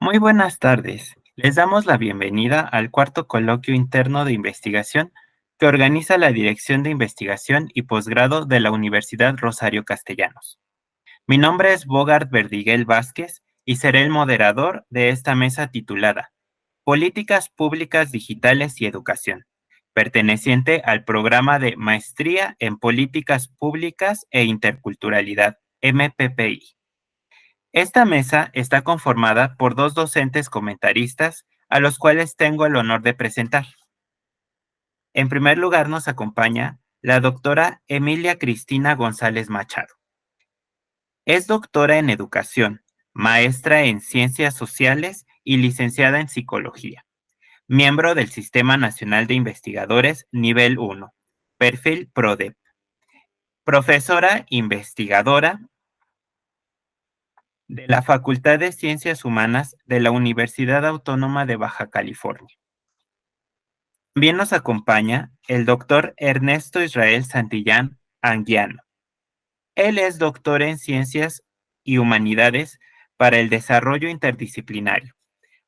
Muy buenas tardes. Les damos la bienvenida al cuarto coloquio interno de investigación que organiza la Dirección de Investigación y Posgrado de la Universidad Rosario Castellanos. Mi nombre es Bogart Verdiguel Vázquez y seré el moderador de esta mesa titulada Políticas Públicas Digitales y Educación, perteneciente al programa de Maestría en Políticas Públicas e Interculturalidad, MPPI. Esta mesa está conformada por dos docentes comentaristas a los cuales tengo el honor de presentar. En primer lugar nos acompaña la doctora Emilia Cristina González Machado. Es doctora en educación, maestra en ciencias sociales y licenciada en psicología, miembro del Sistema Nacional de Investigadores Nivel 1, perfil PRODEP, profesora investigadora de la Facultad de Ciencias Humanas de la Universidad Autónoma de Baja California. También nos acompaña el doctor Ernesto Israel Santillán Anguiano. Él es doctor en Ciencias y Humanidades para el Desarrollo Interdisciplinario,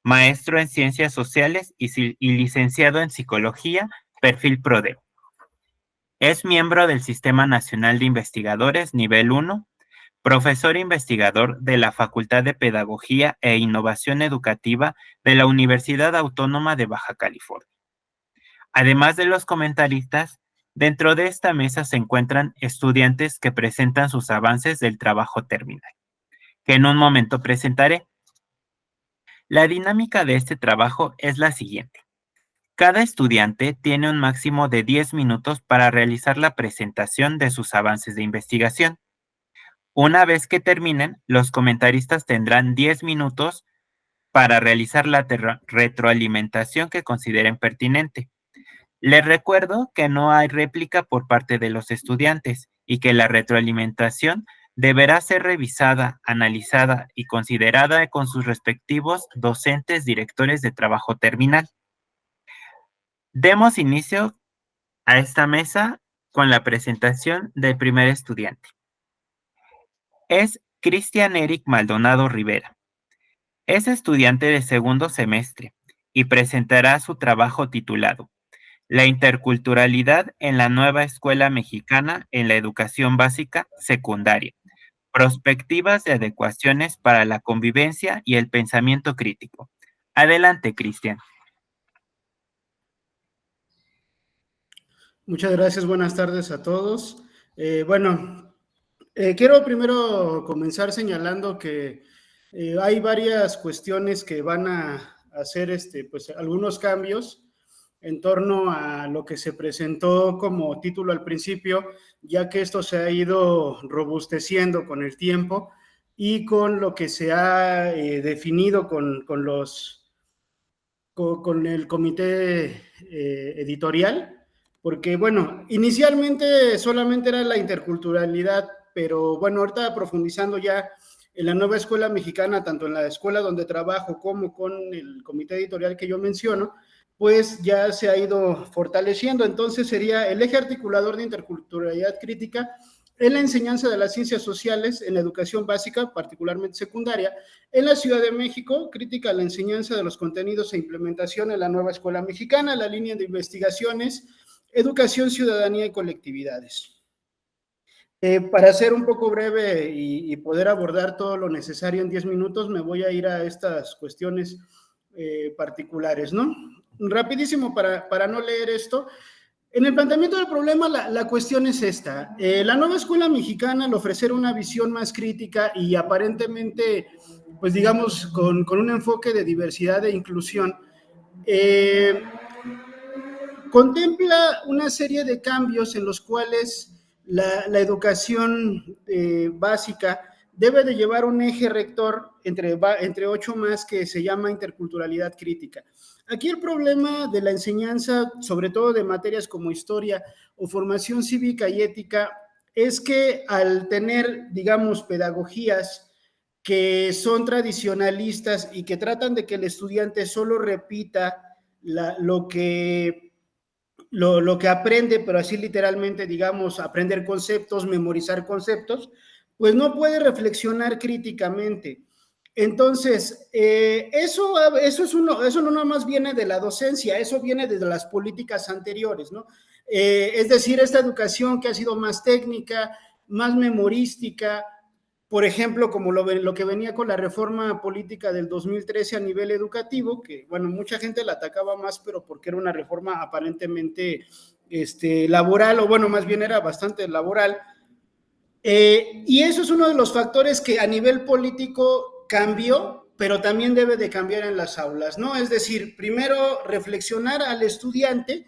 maestro en Ciencias Sociales y licenciado en Psicología, perfil PRODEP. Es miembro del Sistema Nacional de Investigadores Nivel 1, profesor investigador de la Facultad de Pedagogía e Innovación Educativa de la Universidad Autónoma de Baja California. Además de los comentaristas, dentro de esta mesa se encuentran estudiantes que presentan sus avances del trabajo terminal, que en un momento presentaré. La dinámica de este trabajo es la siguiente. Cada estudiante tiene un máximo de 10 minutos para realizar la presentación de sus avances de investigación. Una vez que terminen, los comentaristas tendrán 10 minutos para realizar la retroalimentación que consideren pertinente. Les recuerdo que no hay réplica por parte de los estudiantes y que la retroalimentación deberá ser revisada, analizada y considerada con sus respectivos docentes directores de trabajo terminal. Demos inicio a esta mesa con la presentación del primer estudiante. Es Cristian Eric Maldonado Rivera. Es estudiante de segundo semestre y presentará su trabajo titulado La interculturalidad en la nueva escuela mexicana en la educación básica secundaria. Perspectivas de adecuaciones para la convivencia y el pensamiento crítico. Adelante, Cristian. Muchas gracias, buenas tardes a todos. Quiero primero comenzar señalando que hay varias cuestiones que van a hacer pues, algunos cambios en torno a lo que se presentó como título al principio, ya que esto se ha ido robusteciendo con el tiempo y con lo que se ha definido con el comité editorial, porque bueno, inicialmente solamente era la interculturalidad, pero bueno, ahorita profundizando ya en la nueva escuela mexicana, tanto en la escuela donde trabajo como con el comité editorial que yo menciono, pues ya se ha ido fortaleciendo. Entonces sería el eje articulador de interculturalidad crítica en la enseñanza de las ciencias sociales, en la educación básica, particularmente secundaria, en la Ciudad de México, crítica a la enseñanza de los contenidos e implementación en la nueva escuela mexicana, la línea de investigaciones, educación, ciudadanía y colectividades. Para ser un poco breve y poder abordar todo lo necesario en 10 minutos, me voy a ir a estas cuestiones particulares, ¿no? Rapidísimo para no leer esto. En el planteamiento del problema, la cuestión es esta. La nueva escuela mexicana, al ofrecer una visión más crítica y aparentemente, pues digamos, con un enfoque de diversidad e inclusión, contempla una serie de cambios en los cuales la educación básica debe de llevar un eje rector entre 8 más que se llama interculturalidad crítica. Aquí el problema de la enseñanza, sobre todo de materias como historia o formación cívica y ética, es que al tener, digamos, pedagogías que son tradicionalistas y que tratan de que el estudiante solo repita lo que aprende, pero así literalmente, digamos, aprender conceptos, memorizar conceptos, pues no puede reflexionar críticamente. Entonces, eso no nada más viene de la docencia, eso viene desde las políticas anteriores, ¿no? Es decir, esta educación que ha sido más técnica, más memorística, por ejemplo, como lo que venía con la reforma política del 2013 a nivel educativo, que, bueno, mucha gente la atacaba más, pero porque era una reforma aparentemente laboral, o bueno, más bien era bastante laboral. Y eso es uno de los factores que a nivel político cambió, pero también debe de cambiar en las aulas, ¿no? Es decir, primero reflexionar al estudiante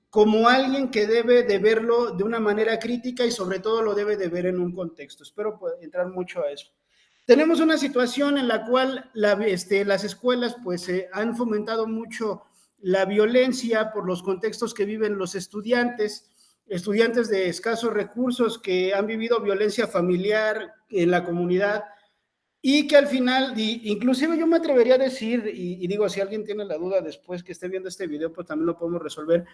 como alguien que debe de verlo de una manera crítica y sobre todo lo debe de ver en un contexto. Espero entrar mucho a eso. Tenemos una situación en la cual las escuelas pues han fomentado mucho la violencia por los contextos que viven los estudiantes de escasos recursos que han vivido violencia familiar en la comunidad y que al final, inclusive yo me atrevería a decir, y digo, si alguien tiene la duda después que esté viendo este video, pues también lo podemos resolver,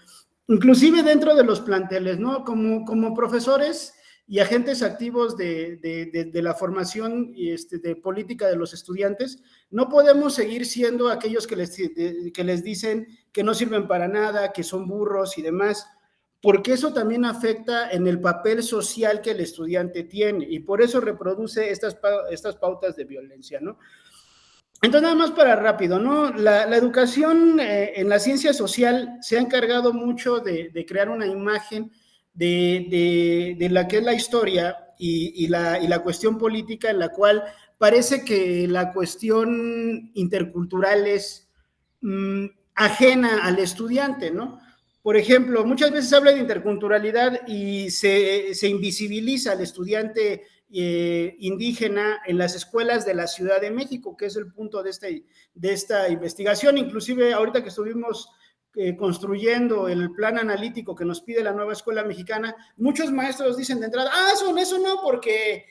inclusive dentro de los planteles, ¿no? Como profesores y agentes activos de la formación de política de los estudiantes, no podemos seguir siendo aquellos que les dicen que no sirven para nada, que son burros y demás, porque eso también afecta en el papel social que el estudiante tiene y por eso reproduce estas pautas de violencia, ¿no? Entonces, nada más para rápido, ¿no? La educación en la ciencia social se ha encargado mucho de crear una imagen de la que es la historia y la cuestión política en la cual parece que la cuestión intercultural es ajena al estudiante, ¿no? Por ejemplo, muchas veces se habla de interculturalidad y se invisibiliza al estudiante indígena en las escuelas de la Ciudad de México, que es el punto de esta investigación. Inclusive ahorita que estuvimos construyendo el plan analítico que nos pide la nueva escuela mexicana, muchos maestros dicen de entrada, eso no, porque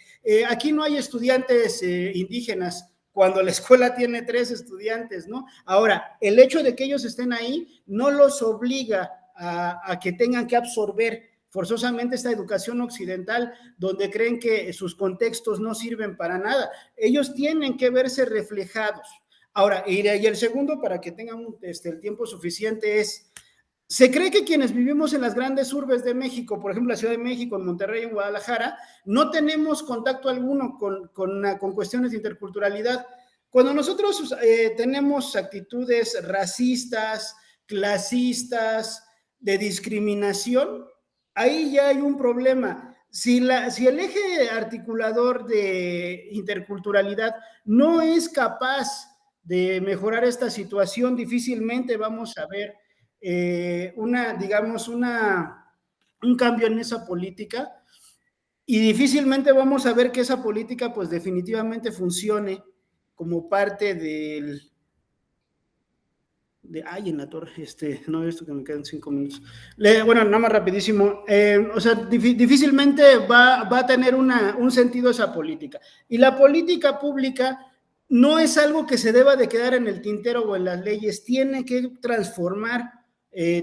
aquí no hay estudiantes indígenas, cuando la escuela tiene 3 estudiantes, ¿no? Ahora, el hecho de que ellos estén ahí no los obliga a que tengan que absorber forzosamente esta educación occidental donde creen que sus contextos no sirven para nada. Ellos tienen que verse reflejados. Ahora, y el segundo, para que tengan el tiempo suficiente, es, se cree que quienes vivimos en las grandes urbes de México, por ejemplo, la Ciudad de México, en Monterrey, en Guadalajara, no tenemos contacto alguno con cuestiones de interculturalidad. Cuando nosotros tenemos actitudes racistas, clasistas, de discriminación, ahí ya hay un problema. Si el eje articulador de interculturalidad no es capaz de mejorar esta situación, difícilmente vamos a ver un cambio en esa política y difícilmente vamos a ver que esa política pues definitivamente funcione como parte en la torre, no, esto que me quedan 5 minutos. Bueno, nada más rapidísimo. O sea, difícilmente va a tener un sentido esa política. Y la política pública no es algo que se deba de quedar en el tintero o en las leyes, tiene que transformar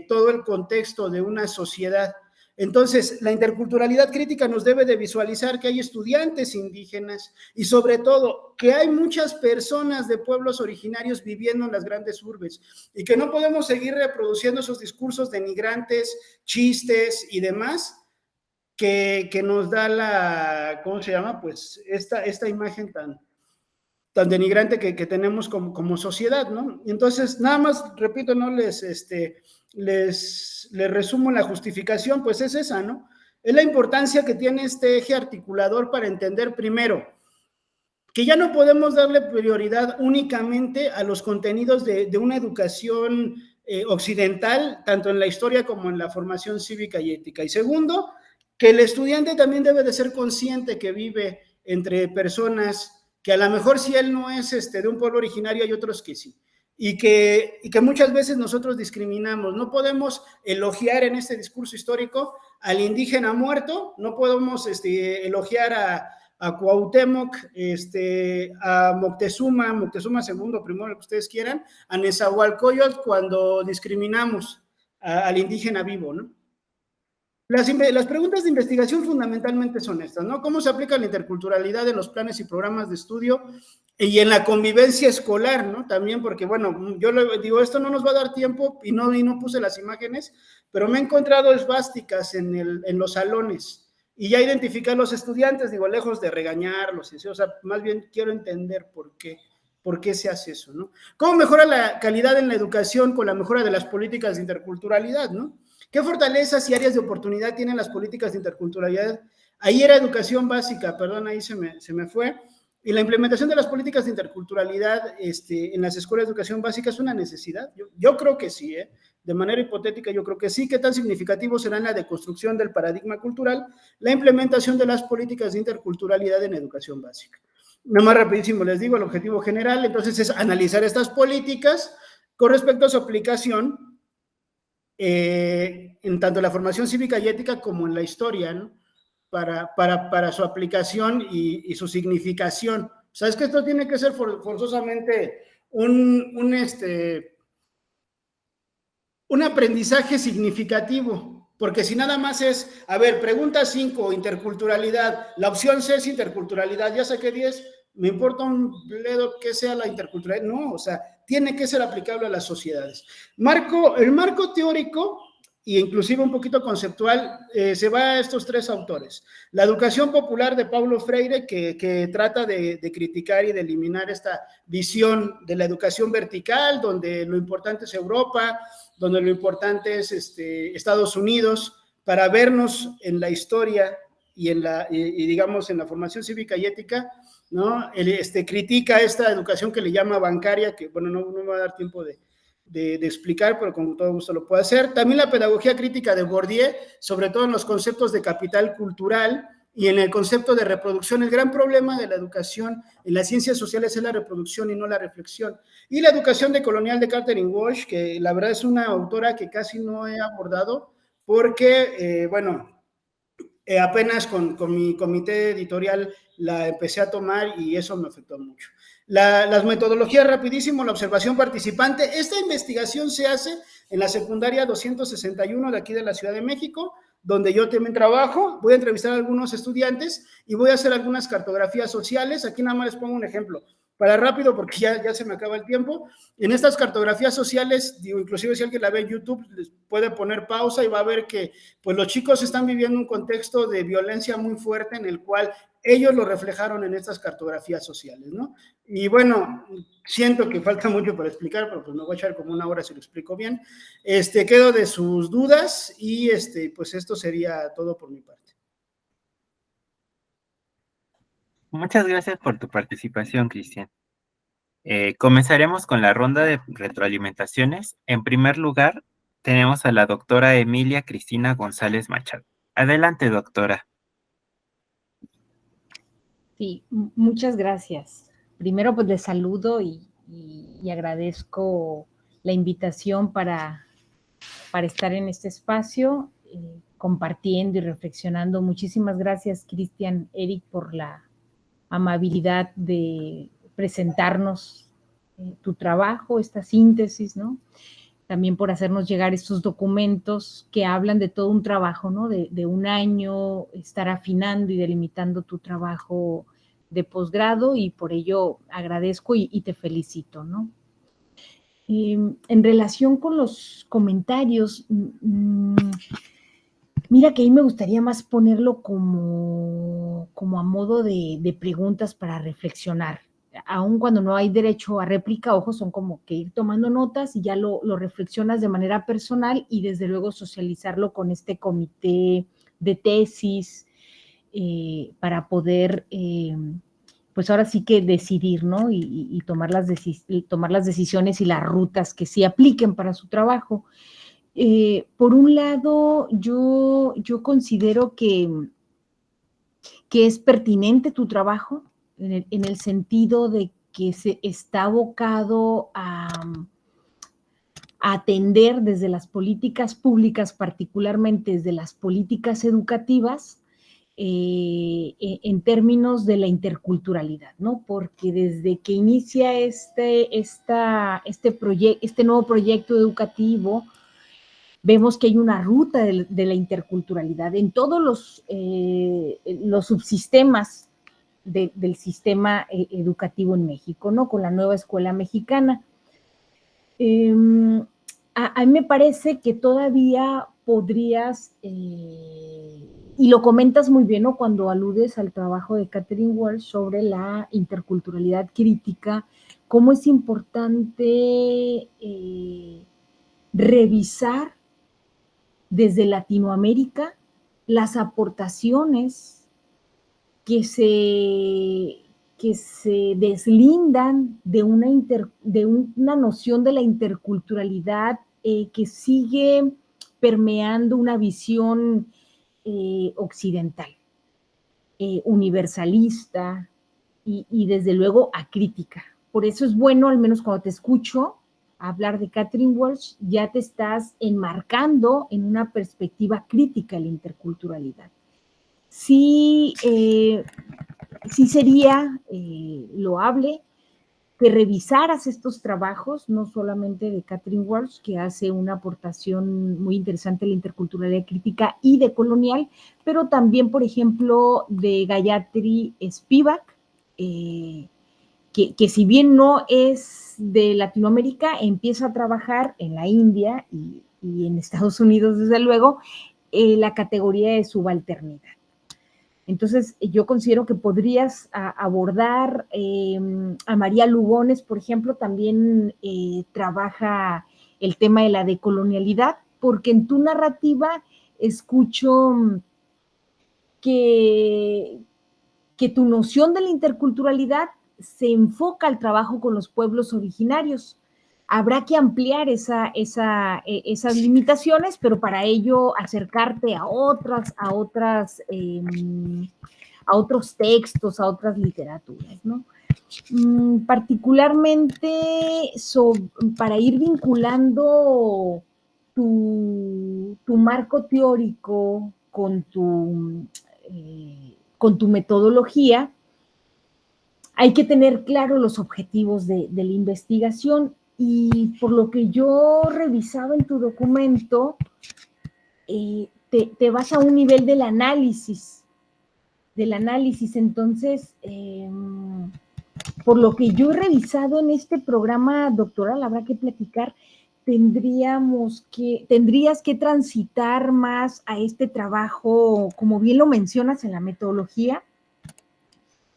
todo el contexto de una sociedad. Entonces, la interculturalidad crítica nos debe de visualizar que hay estudiantes indígenas y sobre todo que hay muchas personas de pueblos originarios viviendo en las grandes urbes y que no podemos seguir reproduciendo esos discursos denigrantes, chistes y demás que nos da ¿cómo se llama? Pues esta imagen tan denigrante que tenemos como sociedad, ¿no? Entonces, nada más, repito, no les resumo la justificación, pues es esa, ¿no? Es la importancia que tiene este eje articulador para entender primero que ya no podemos darle prioridad únicamente a los contenidos de una educación occidental, tanto en la historia como en la formación cívica y ética. Y segundo, que el estudiante también debe de ser consciente que vive entre personas que a lo mejor si él no es de un pueblo originario, hay otros que sí. Y que muchas veces nosotros discriminamos. No podemos elogiar en este discurso histórico al indígena muerto, no podemos elogiar a Cuauhtémoc, a Moctezuma II, primero lo que ustedes quieran, a Nezahualcóyotl cuando discriminamos al indígena vivo, ¿no? Las preguntas de investigación fundamentalmente son estas, ¿no? ¿Cómo se aplica la interculturalidad en los planes y programas de estudio y en la convivencia escolar, ¿no? También porque, bueno, yo digo, esto no nos va a dar tiempo y no puse las imágenes, pero me he encontrado esvásticas en los salones y ya identifiqué a los estudiantes, digo, lejos de regañarlos, o sea, más bien quiero entender por qué se hace eso, ¿no? ¿Cómo mejora la calidad en la educación con la mejora de las políticas de interculturalidad, ¿no? ¿Qué fortalezas y áreas de oportunidad tienen las políticas de interculturalidad? Ahí era educación básica, perdón, ahí se me fue. Y la implementación de las políticas de interculturalidad en las escuelas de educación básica es una necesidad. Yo creo que sí, de manera hipotética yo creo que sí. ¿Qué tan significativo será en la deconstrucción del paradigma cultural la implementación de las políticas de interculturalidad en educación básica? Nada más rapidísimo les digo, el objetivo general entonces es analizar estas políticas con respecto a su aplicación en tanto la formación cívica y ética como en la historia, ¿no? Para su aplicación y su significación. O sea, es que esto tiene que ser forzosamente un aprendizaje significativo, porque si nada más es, a ver, pregunta 5, interculturalidad, la opción C es interculturalidad, ya saqué 10, me importa un bledo que sea la interculturalidad, no, o sea, tiene que ser aplicable a las sociedades. El marco teórico e inclusive un poquito conceptual, se va a estos tres autores. La educación popular de Paulo Freire, que trata de criticar y de eliminar esta visión de la educación vertical, donde lo importante es Europa, donde lo importante es Estados Unidos, para vernos en la historia y digamos en la formación cívica y ética, ¿no? Critica esta educación que le llama bancaria, que bueno, no me va a dar tiempo de explicar, pero con todo gusto lo puedo hacer. También la pedagogía crítica de Bourdieu, sobre todo en los conceptos de capital cultural y en el concepto de reproducción. El gran problema de la educación en las ciencias sociales es la reproducción y no la reflexión. Y la educación decolonial de Catherine Walsh, que la verdad es una autora que casi no he abordado, porque, apenas con mi comité editorial la empecé a tomar y eso me afectó mucho. Las metodologías, rapidísimo, la observación participante. Esta investigación se hace en la secundaria 261 de aquí de la Ciudad de México, donde yo también trabajo. Voy a entrevistar a algunos estudiantes y voy a hacer algunas cartografías sociales. Aquí nada más les pongo un ejemplo para rápido porque ya se me acaba el tiempo. En estas cartografías sociales, digo, inclusive si alguien la ve en YouTube, les puede poner pausa y va a ver que pues los chicos están viviendo un contexto de violencia muy fuerte en el cual ellos lo reflejaron en estas cartografías sociales, ¿no? Y bueno, siento que falta mucho para explicar, pero pues me voy a echar como una hora si lo explico bien. Quedo de sus dudas y pues esto sería todo por mi parte. Muchas gracias por tu participación, Cristian. Comenzaremos con la ronda de retroalimentaciones. En primer lugar, tenemos a la doctora Emilia Cristina González Machado. Adelante, doctora. Sí, muchas gracias. Primero, pues les saludo y agradezco la invitación para estar en este espacio, compartiendo y reflexionando. Muchísimas gracias, Cristian, Eric, por la amabilidad de presentarnos tu trabajo, esta síntesis, ¿no? También por hacernos llegar estos documentos que hablan de todo un trabajo, ¿no? De un año, estar afinando y delimitando tu trabajo de posgrado, y por ello agradezco y te felicito, ¿no? En relación con los comentarios, mira que ahí me gustaría más ponerlo como a modo de preguntas para reflexionar. Aun cuando no hay derecho a réplica, ojo, son como que ir tomando notas y ya lo reflexionas de manera personal y desde luego socializarlo con este comité de tesis para poder, pues ahora sí que decidir, ¿no? Y tomar las decisiones y las rutas que sí apliquen para su trabajo. Por un lado, yo considero que es pertinente tu trabajo en el sentido de que se está abocado a atender desde las políticas públicas, particularmente desde las políticas educativas, en términos de la interculturalidad, ¿no? Porque desde que inicia este nuevo proyecto educativo, vemos que hay una ruta de la interculturalidad en todos los subsistemas del sistema educativo en México, ¿no? Con la nueva escuela mexicana. A mí me parece que todavía podrías, y lo comentas muy bien, ¿no? Cuando aludes al trabajo de Catherine Walsh sobre la interculturalidad crítica, cómo es importante revisar desde Latinoamérica las aportaciones que se deslindan de una noción de la interculturalidad que sigue permeando una visión occidental, universalista y desde luego acrítica. Por eso es bueno, al menos cuando te escucho hablar de Catherine Walsh, ya te estás enmarcando en una perspectiva crítica de la interculturalidad. Sí, sí sería loable que revisaras estos trabajos, no solamente de Catherine Walsh, que hace una aportación muy interesante a la interculturalidad crítica y decolonial, pero también, por ejemplo, de Gayatri Spivak, que si bien no es de Latinoamérica, empieza a trabajar en la India y en Estados Unidos, desde luego, la categoría de subalternidad. Entonces, yo considero que podrías abordar a María Lugones, por ejemplo, también trabaja el tema de la decolonialidad, porque en tu narrativa escucho que tu noción de la interculturalidad se enfoca al trabajo con los pueblos originarios. Habrá que ampliar esas limitaciones, pero para ello acercarte a otros textos, a otras literaturas, ¿no? Particularmente para ir vinculando tu marco teórico con tu metodología, hay que tener claro los objetivos de la investigación y por lo que yo revisaba en tu documento, te vas a un nivel del análisis, entonces, por lo que yo he revisado en este programa doctoral, habrá que platicar, tendrías que transitar más a este trabajo, como bien lo mencionas en la metodología,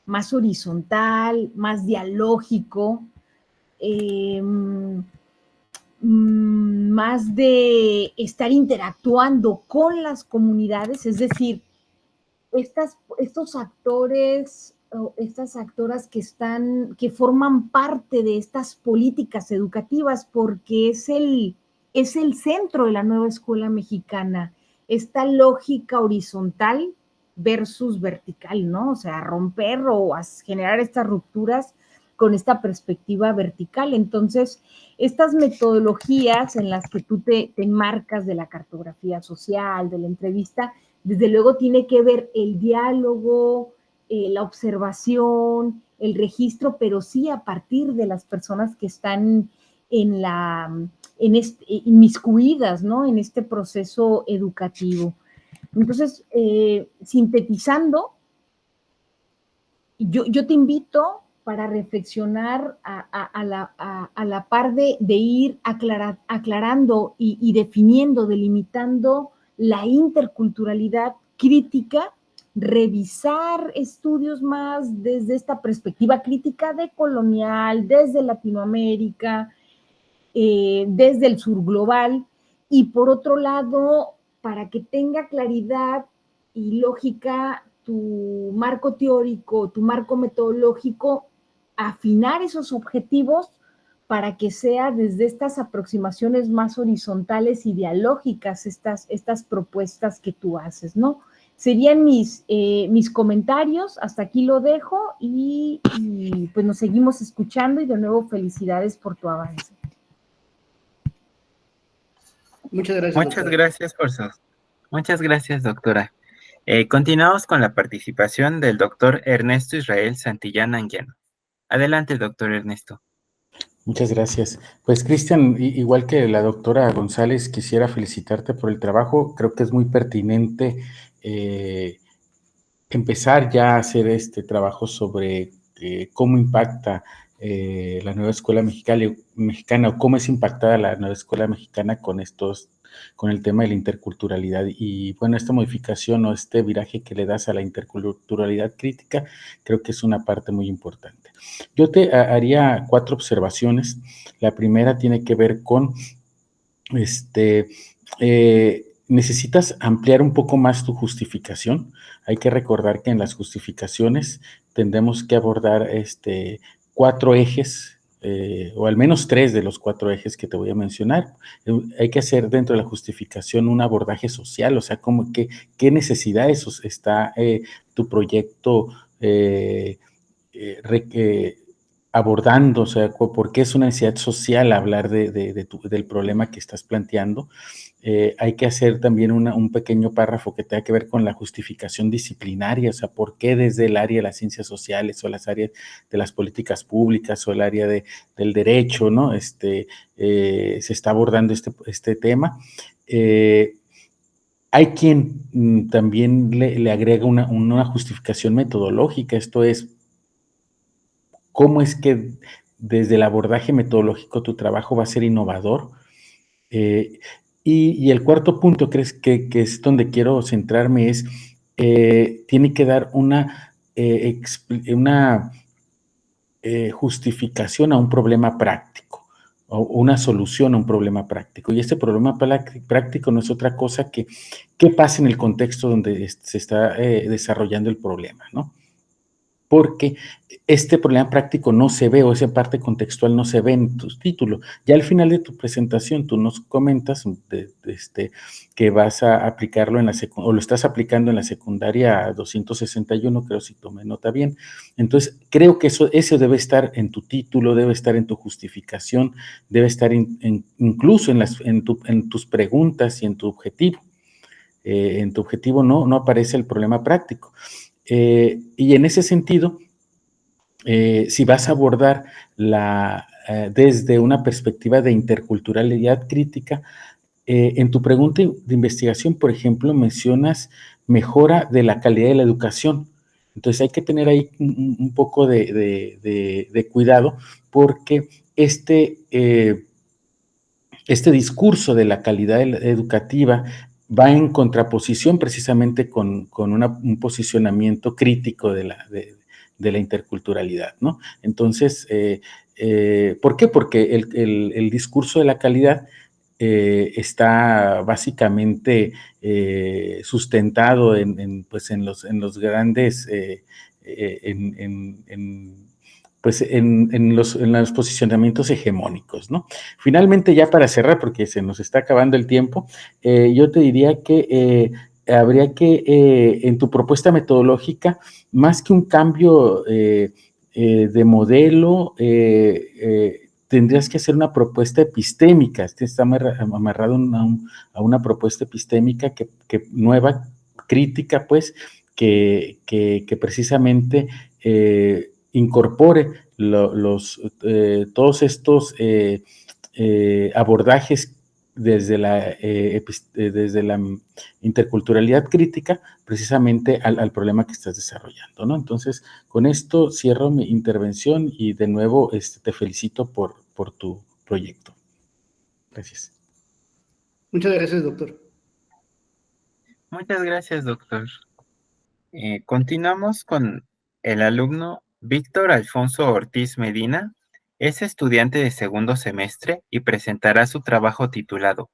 más horizontal, más dialógico, más de estar interactuando con las comunidades, es decir, estos actores o estas actoras que forman parte de estas políticas educativas, porque es el centro de la nueva escuela mexicana, esta lógica horizontal versus vertical, ¿no? O sea, romper o generar estas rupturas con esta perspectiva vertical. Entonces, estas metodologías en las que tú te enmarcas de la cartografía social, de la entrevista, desde luego tiene que ver el diálogo, la observación, el registro, pero sí a partir de las personas que están inmiscuidas, ¿no? En este proceso educativo. Entonces, sintetizando, yo te invito para reflexionar a la par de ir aclarando y definiendo, delimitando la interculturalidad crítica, revisar estudios más desde esta perspectiva crítica decolonial, desde Latinoamérica, desde el sur global, y por otro lado, para que tenga claridad y lógica tu marco teórico, tu marco metodológico, afinar esos objetivos para que sea desde estas aproximaciones más horizontales y dialógicas estas propuestas que tú haces, ¿no? Serían mis comentarios, hasta aquí lo dejo y pues nos seguimos escuchando y de nuevo felicidades por tu avance. Muchas gracias, Muchas doctora. gracias Muchas gracias, doctora. Continuamos con la participación del doctor Ernesto Israel Santillán Anguiano. Adelante, doctor Ernesto. Muchas gracias. Pues Cristian, igual que la doctora González, quisiera felicitarte por el trabajo. Creo que es muy pertinente eh, empezar ya a hacer este trabajo sobre cómo impacta la nueva escuela mexicana o cómo es impactada la nueva escuela mexicana con el tema de la interculturalidad. Y bueno, esta modificación o este viraje que le das a la interculturalidad crítica, creo que es una parte muy importante. Yo te haría 4 observaciones. La primera tiene que ver con necesitas ampliar un poco más tu justificación. Hay que recordar que en las justificaciones tendremos que abordar 4 ejes, o al menos 3 de los 4 ejes que te voy a mencionar. Hay que hacer dentro de la justificación un abordaje social, o sea, qué necesidades está tu proyecto abordando, o sea, por qué es una necesidad social hablar del problema que estás planteando. Hay que hacer también un pequeño párrafo que tenga que ver con la justificación disciplinaria, o sea, por qué desde el área de las ciencias sociales o las áreas de las políticas públicas o el área del derecho, ¿no? Se está abordando este tema. Hay quien también le agrega una justificación metodológica, esto es, cómo es que desde el abordaje metodológico tu trabajo va a ser innovador. Y el cuarto punto, crees que es donde quiero centrarme, es, tiene que dar una justificación a un problema práctico o una solución a un problema práctico. Y este problema práctico no es otra cosa que qué pasa en el contexto donde se está desarrollando el problema, ¿no? Porque este problema práctico no se ve o esa parte contextual no se ve en tu título. Ya al final de tu presentación tú nos comentas que vas a aplicarlo o lo estás aplicando en la secundaria 261, creo si tomé nota bien. Entonces, creo que eso debe estar en tu título, debe estar en tu justificación, debe estar incluso en tus preguntas y en tu objetivo. En tu objetivo no aparece el problema práctico. Y en ese sentido, si vas a abordar desde una perspectiva de interculturalidad crítica, en tu pregunta de investigación, por ejemplo, mencionas mejora de la calidad de la educación. Entonces hay que tener ahí un poco de cuidado porque este discurso de la calidad educativa va en contraposición precisamente con un posicionamiento crítico de la interculturalidad, ¿no? Entonces, ¿por qué? Porque el discurso de la calidad está básicamente sustentado pues en los grandes, pues en los posicionamientos hegemónicos, ¿no? Finalmente, ya para cerrar, porque se nos está acabando el tiempo, yo te diría que habría que, en tu propuesta metodológica, más que un cambio de modelo, tendrías que hacer una propuesta epistémica. Está amarrado a una propuesta epistémica nueva, crítica, pues, que precisamente incorpore todos estos abordajes desde la interculturalidad crítica precisamente al problema que estás desarrollando, ¿no? Entonces, con esto cierro mi intervención y de nuevo te felicito por tu proyecto. Gracias. Muchas gracias, doctor. Muchas gracias, doctor. Continuamos con el alumno Víctor Alfonso Ortiz Medina. Es estudiante de segundo semestre y presentará su trabajo titulado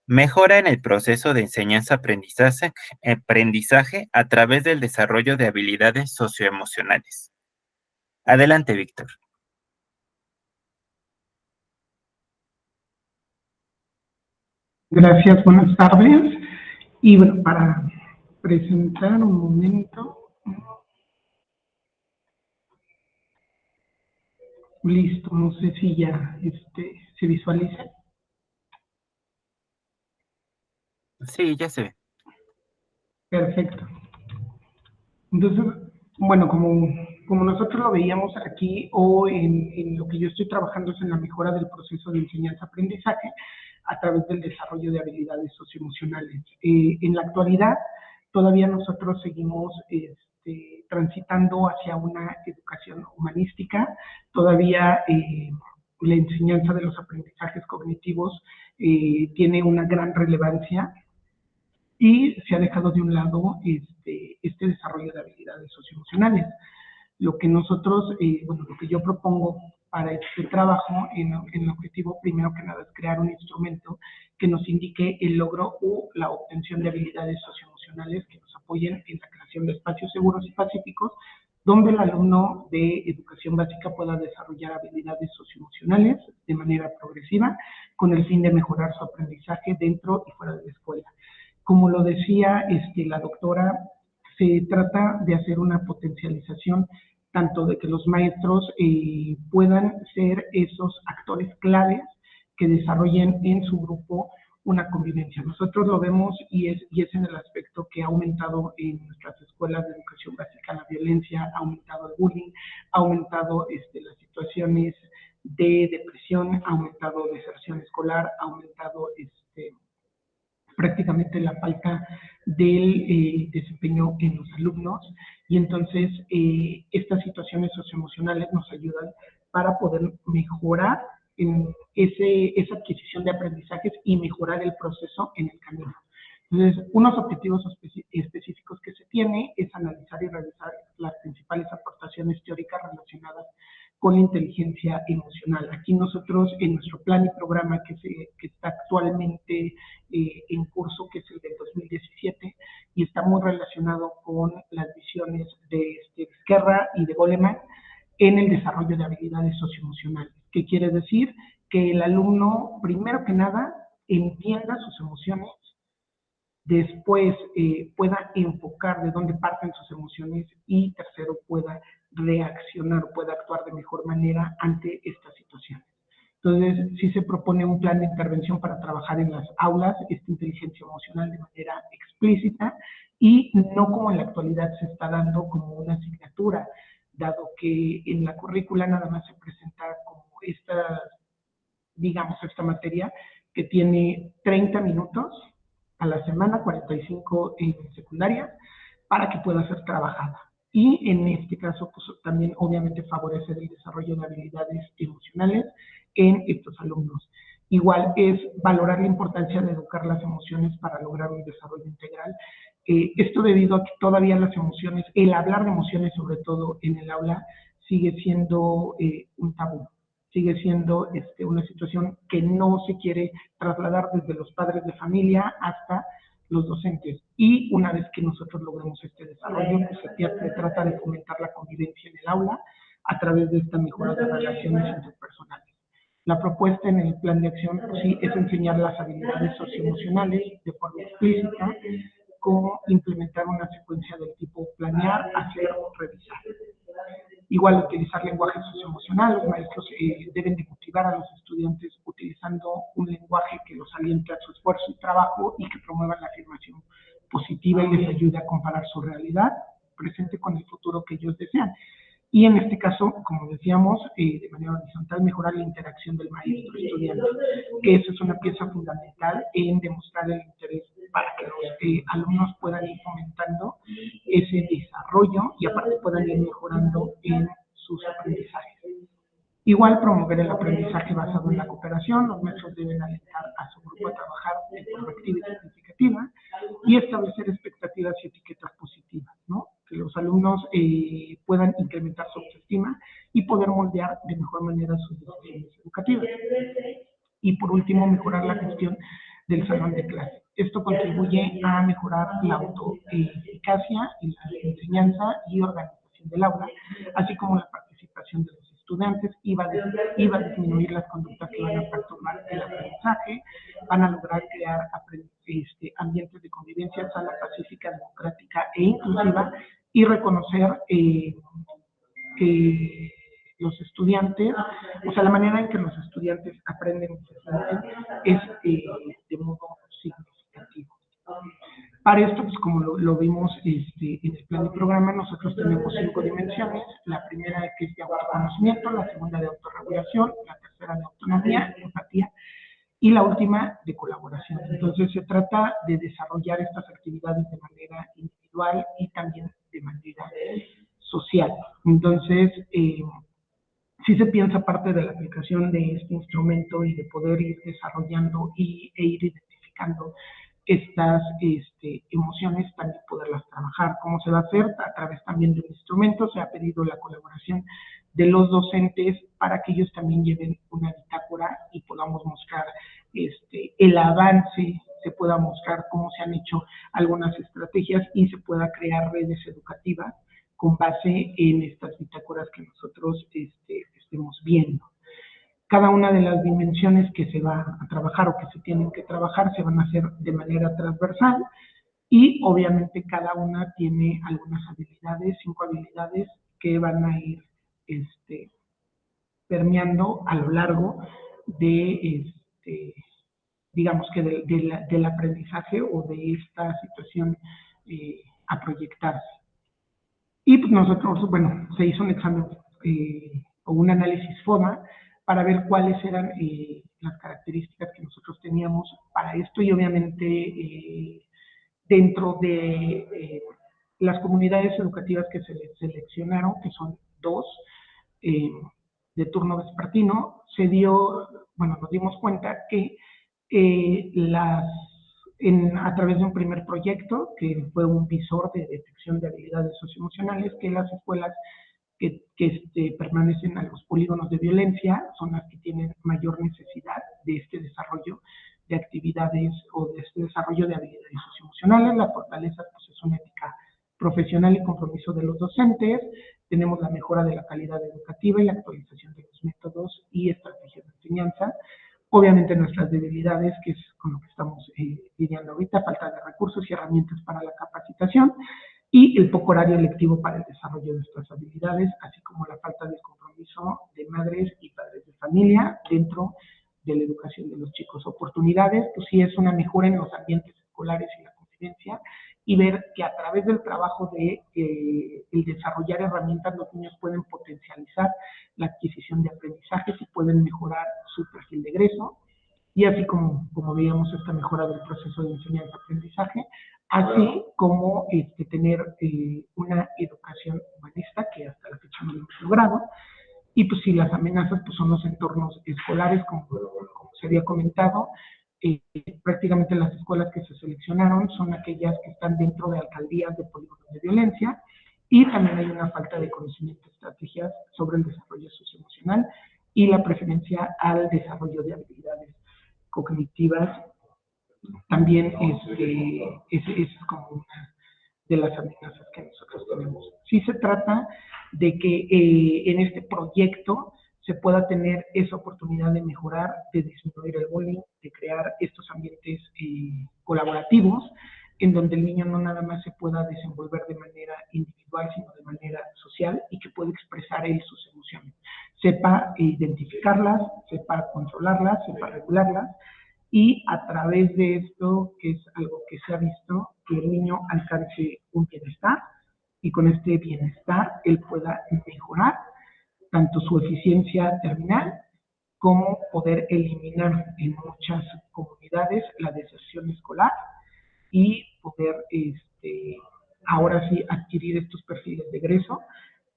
Mejora en el proceso de enseñanza-aprendizaje a través del desarrollo de habilidades socioemocionales. Adelante, Víctor. Gracias, buenas tardes. Y bueno, para presentar un momento. Listo, no sé si ya se visualiza. Sí, ya se ve. Perfecto. Entonces, bueno, como como nosotros lo veíamos aquí o en lo que yo estoy trabajando es en la mejora del proceso de enseñanza-aprendizaje a través del desarrollo de habilidades socioemocionales. En la actualidad, todavía nosotros seguimos transitando hacia una educación humanística, todavía la enseñanza de los aprendizajes cognitivos tiene una gran relevancia y se ha dejado de un lado este desarrollo de habilidades socioemocionales. Lo que nosotros, lo que yo propongo para este trabajo en el objetivo, primero que nada, es crear un instrumento que nos indique el logro o la obtención de habilidades socioemocionales que nos apoyen en la creación de espacios seguros y pacíficos donde el alumno de educación básica pueda desarrollar habilidades socioemocionales de manera progresiva con el fin de mejorar su aprendizaje dentro y fuera de la escuela. Como lo decía la doctora, se trata de hacer una potencialización tanto de que los maestros puedan ser esos actores claves que desarrollen en su grupo una convivencia. Nosotros lo vemos y es en el aspecto que ha aumentado en nuestras escuelas de educación básica la violencia, ha aumentado el bullying, ha aumentado las situaciones de depresión, ha aumentado deserción escolar, ha aumentado prácticamente la falta del desempeño en los alumnos y entonces estas situaciones socioemocionales nos ayudan para poder mejorar en esa adquisición de aprendizajes y mejorar el proceso en el camino. Entonces, unos objetivos específicos que se tiene es analizar y revisar las principales aportaciones teóricas relacionadas con la inteligencia emocional. Aquí nosotros, en nuestro plan y programa que está actualmente en curso, que es el del 2017, y está muy relacionado con las visiones de Esquerra y de Goleman en el desarrollo de habilidades socioemocionales. ¿Qué quiere decir? Que el alumno, primero que nada, entienda sus emociones, después pueda enfocar de dónde parten sus emociones y tercero pueda reaccionar, pueda actuar de mejor manera ante estas situaciones. Entonces, sí se propone un plan de intervención para trabajar en las aulas esta inteligencia emocional de manera explícita y no como en la actualidad se está dando como una asignatura, dado que en la currícula nada más se presenta como esta materia que tiene 30 minutos a la semana, 45 en secundaria, para que pueda ser trabajada. Y en este caso, pues, también obviamente favorece el desarrollo de habilidades emocionales en estos alumnos. Igual es valorar la importancia de educar las emociones para lograr un desarrollo integral. Esto debido a que todavía las emociones, el hablar de emociones, sobre todo en el aula, sigue siendo un tabú. Sigue siendo una situación que no se quiere trasladar desde los padres de familia hasta los docentes. Y una vez que nosotros logramos este desarrollo, pues se trata de fomentar la convivencia en el aula a través de esta mejora de relaciones interpersonales. La propuesta en el plan de acción, pues, sí, es enseñar las habilidades socioemocionales de forma explícita, como implementar una secuencia del tipo planear, hacer, revisar. Igual utilizar lenguaje socioemocional, los maestros deben de motivar a los estudiantes utilizando un lenguaje que los aliente a su esfuerzo y trabajo y que promueva la afirmación positiva y les ayude a comparar su realidad presente con el futuro que ellos desean. Y en este caso, como decíamos, de manera horizontal, mejorar la interacción del maestro-estudiante, que eso es una pieza fundamental en demostrar el interés para que los alumnos puedan ir fomentando ese desarrollo y aparte puedan ir mejorando en sus aprendizajes. Igual promover el aprendizaje basado en la cooperación, los maestros deben alentar a su grupo a trabajar de forma activa y significativa y establecer expectativas y etiquetas positivas, ¿no? Que los alumnos puedan incrementar su autoestima y poder moldear de mejor manera sus decisiones educativas. Y por último, mejorar la gestión del salón de clase. Esto contribuye a mejorar la autoeficacia en la enseñanza y organización del aula, así como la participación de los estudiantes, iba a disminuir las conductas que van a perturbar el aprendizaje, van a lograr crear ambientes de convivencia sana, pacífica, democrática e inclusiva y reconocer que los estudiantes, o sea, la manera en que los estudiantes aprenden y se sienten es de modo significativo. Para esto, pues como lo vimos en el plan de programa, nosotros tenemos 5 dimensiones. La primera que es de autoconocimiento, la segunda de autorregulación, la tercera de autonomía, empatía, y la última de colaboración. Entonces se trata de desarrollar estas actividades de manera individual y también de manera social. Entonces, sí se piensa parte de la aplicación de este instrumento y de poder ir desarrollando e ir identificando estas emociones, también poderlas trabajar. ¿Cómo se va a hacer? A través también del instrumento. Se ha pedido la colaboración de los docentes para que ellos también lleven una bitácora y podamos mostrar el avance, se pueda mostrar cómo se han hecho algunas estrategias y se pueda crear redes educativas con base en estas bitácoras que nosotros estemos viendo. Cada una de las dimensiones que se va a trabajar o que se tienen que trabajar se van a hacer de manera transversal y obviamente cada una tiene algunas habilidades, 5 habilidades que van a ir permeando a lo largo de, digamos que del aprendizaje o de esta situación a proyectarse. Y pues nosotros, bueno, se hizo un examen o un análisis FODA para ver cuáles eran las características que nosotros teníamos para esto y obviamente dentro de las comunidades educativas que se seleccionaron, que son 2, de turno vespertino, nos dimos cuenta que a través de un primer proyecto, que fue un visor de detección de habilidades socioemocionales, que las escuelas que permanecen a los polígonos de violencia son las que tienen mayor necesidad de este desarrollo de actividades o de este desarrollo de habilidades socioemocionales. La fortaleza pues, es una ética profesional y compromiso de los docentes. Tenemos la mejora de la calidad educativa y la actualización de los métodos y estrategias de enseñanza. Obviamente nuestras debilidades, que es con lo que estamos lidiando ahorita, falta de recursos y herramientas para la capacitación y el poco horario lectivo para el desarrollo de estas habilidades, así como la falta de compromiso de madres y padres de familia dentro de la educación de los chicos. Oportunidades, pues sí es una mejora en los ambientes escolares y la convivencia y ver que a través del trabajo de el desarrollar herramientas los niños pueden potencializar la adquisición de aprendizajes y pueden mejorar su perfil de egreso y así como veíamos esta mejora del proceso de enseñanza-aprendizaje, así como tener una educación humanista que hasta la fecha no hemos logrado. Y pues si las amenazas pues son los entornos escolares, como se había comentado, prácticamente las escuelas que se seleccionaron son aquellas que están dentro de alcaldías de polígonos de violencia y también hay una falta de conocimiento de estrategias sobre el desarrollo socioemocional y la preferencia al desarrollo de habilidades cognitivas. También es como una de las amenazas que nosotros tenemos. Sí se trata de que en este proyecto se pueda tener esa oportunidad de mejorar, de disminuir el bullying, de crear estos ambientes colaborativos, en donde el niño no nada más se pueda desenvolver de manera individual, sino de manera social y que pueda expresar él sus emociones. Sepa identificarlas, sepa controlarlas, sepa regularlas y a través de esto, que es algo que se ha visto, que el niño alcance un bienestar y con este bienestar él pueda mejorar tanto su eficiencia terminal como poder eliminar en muchas comunidades la deserción escolar y poder ahora sí adquirir estos perfiles de egreso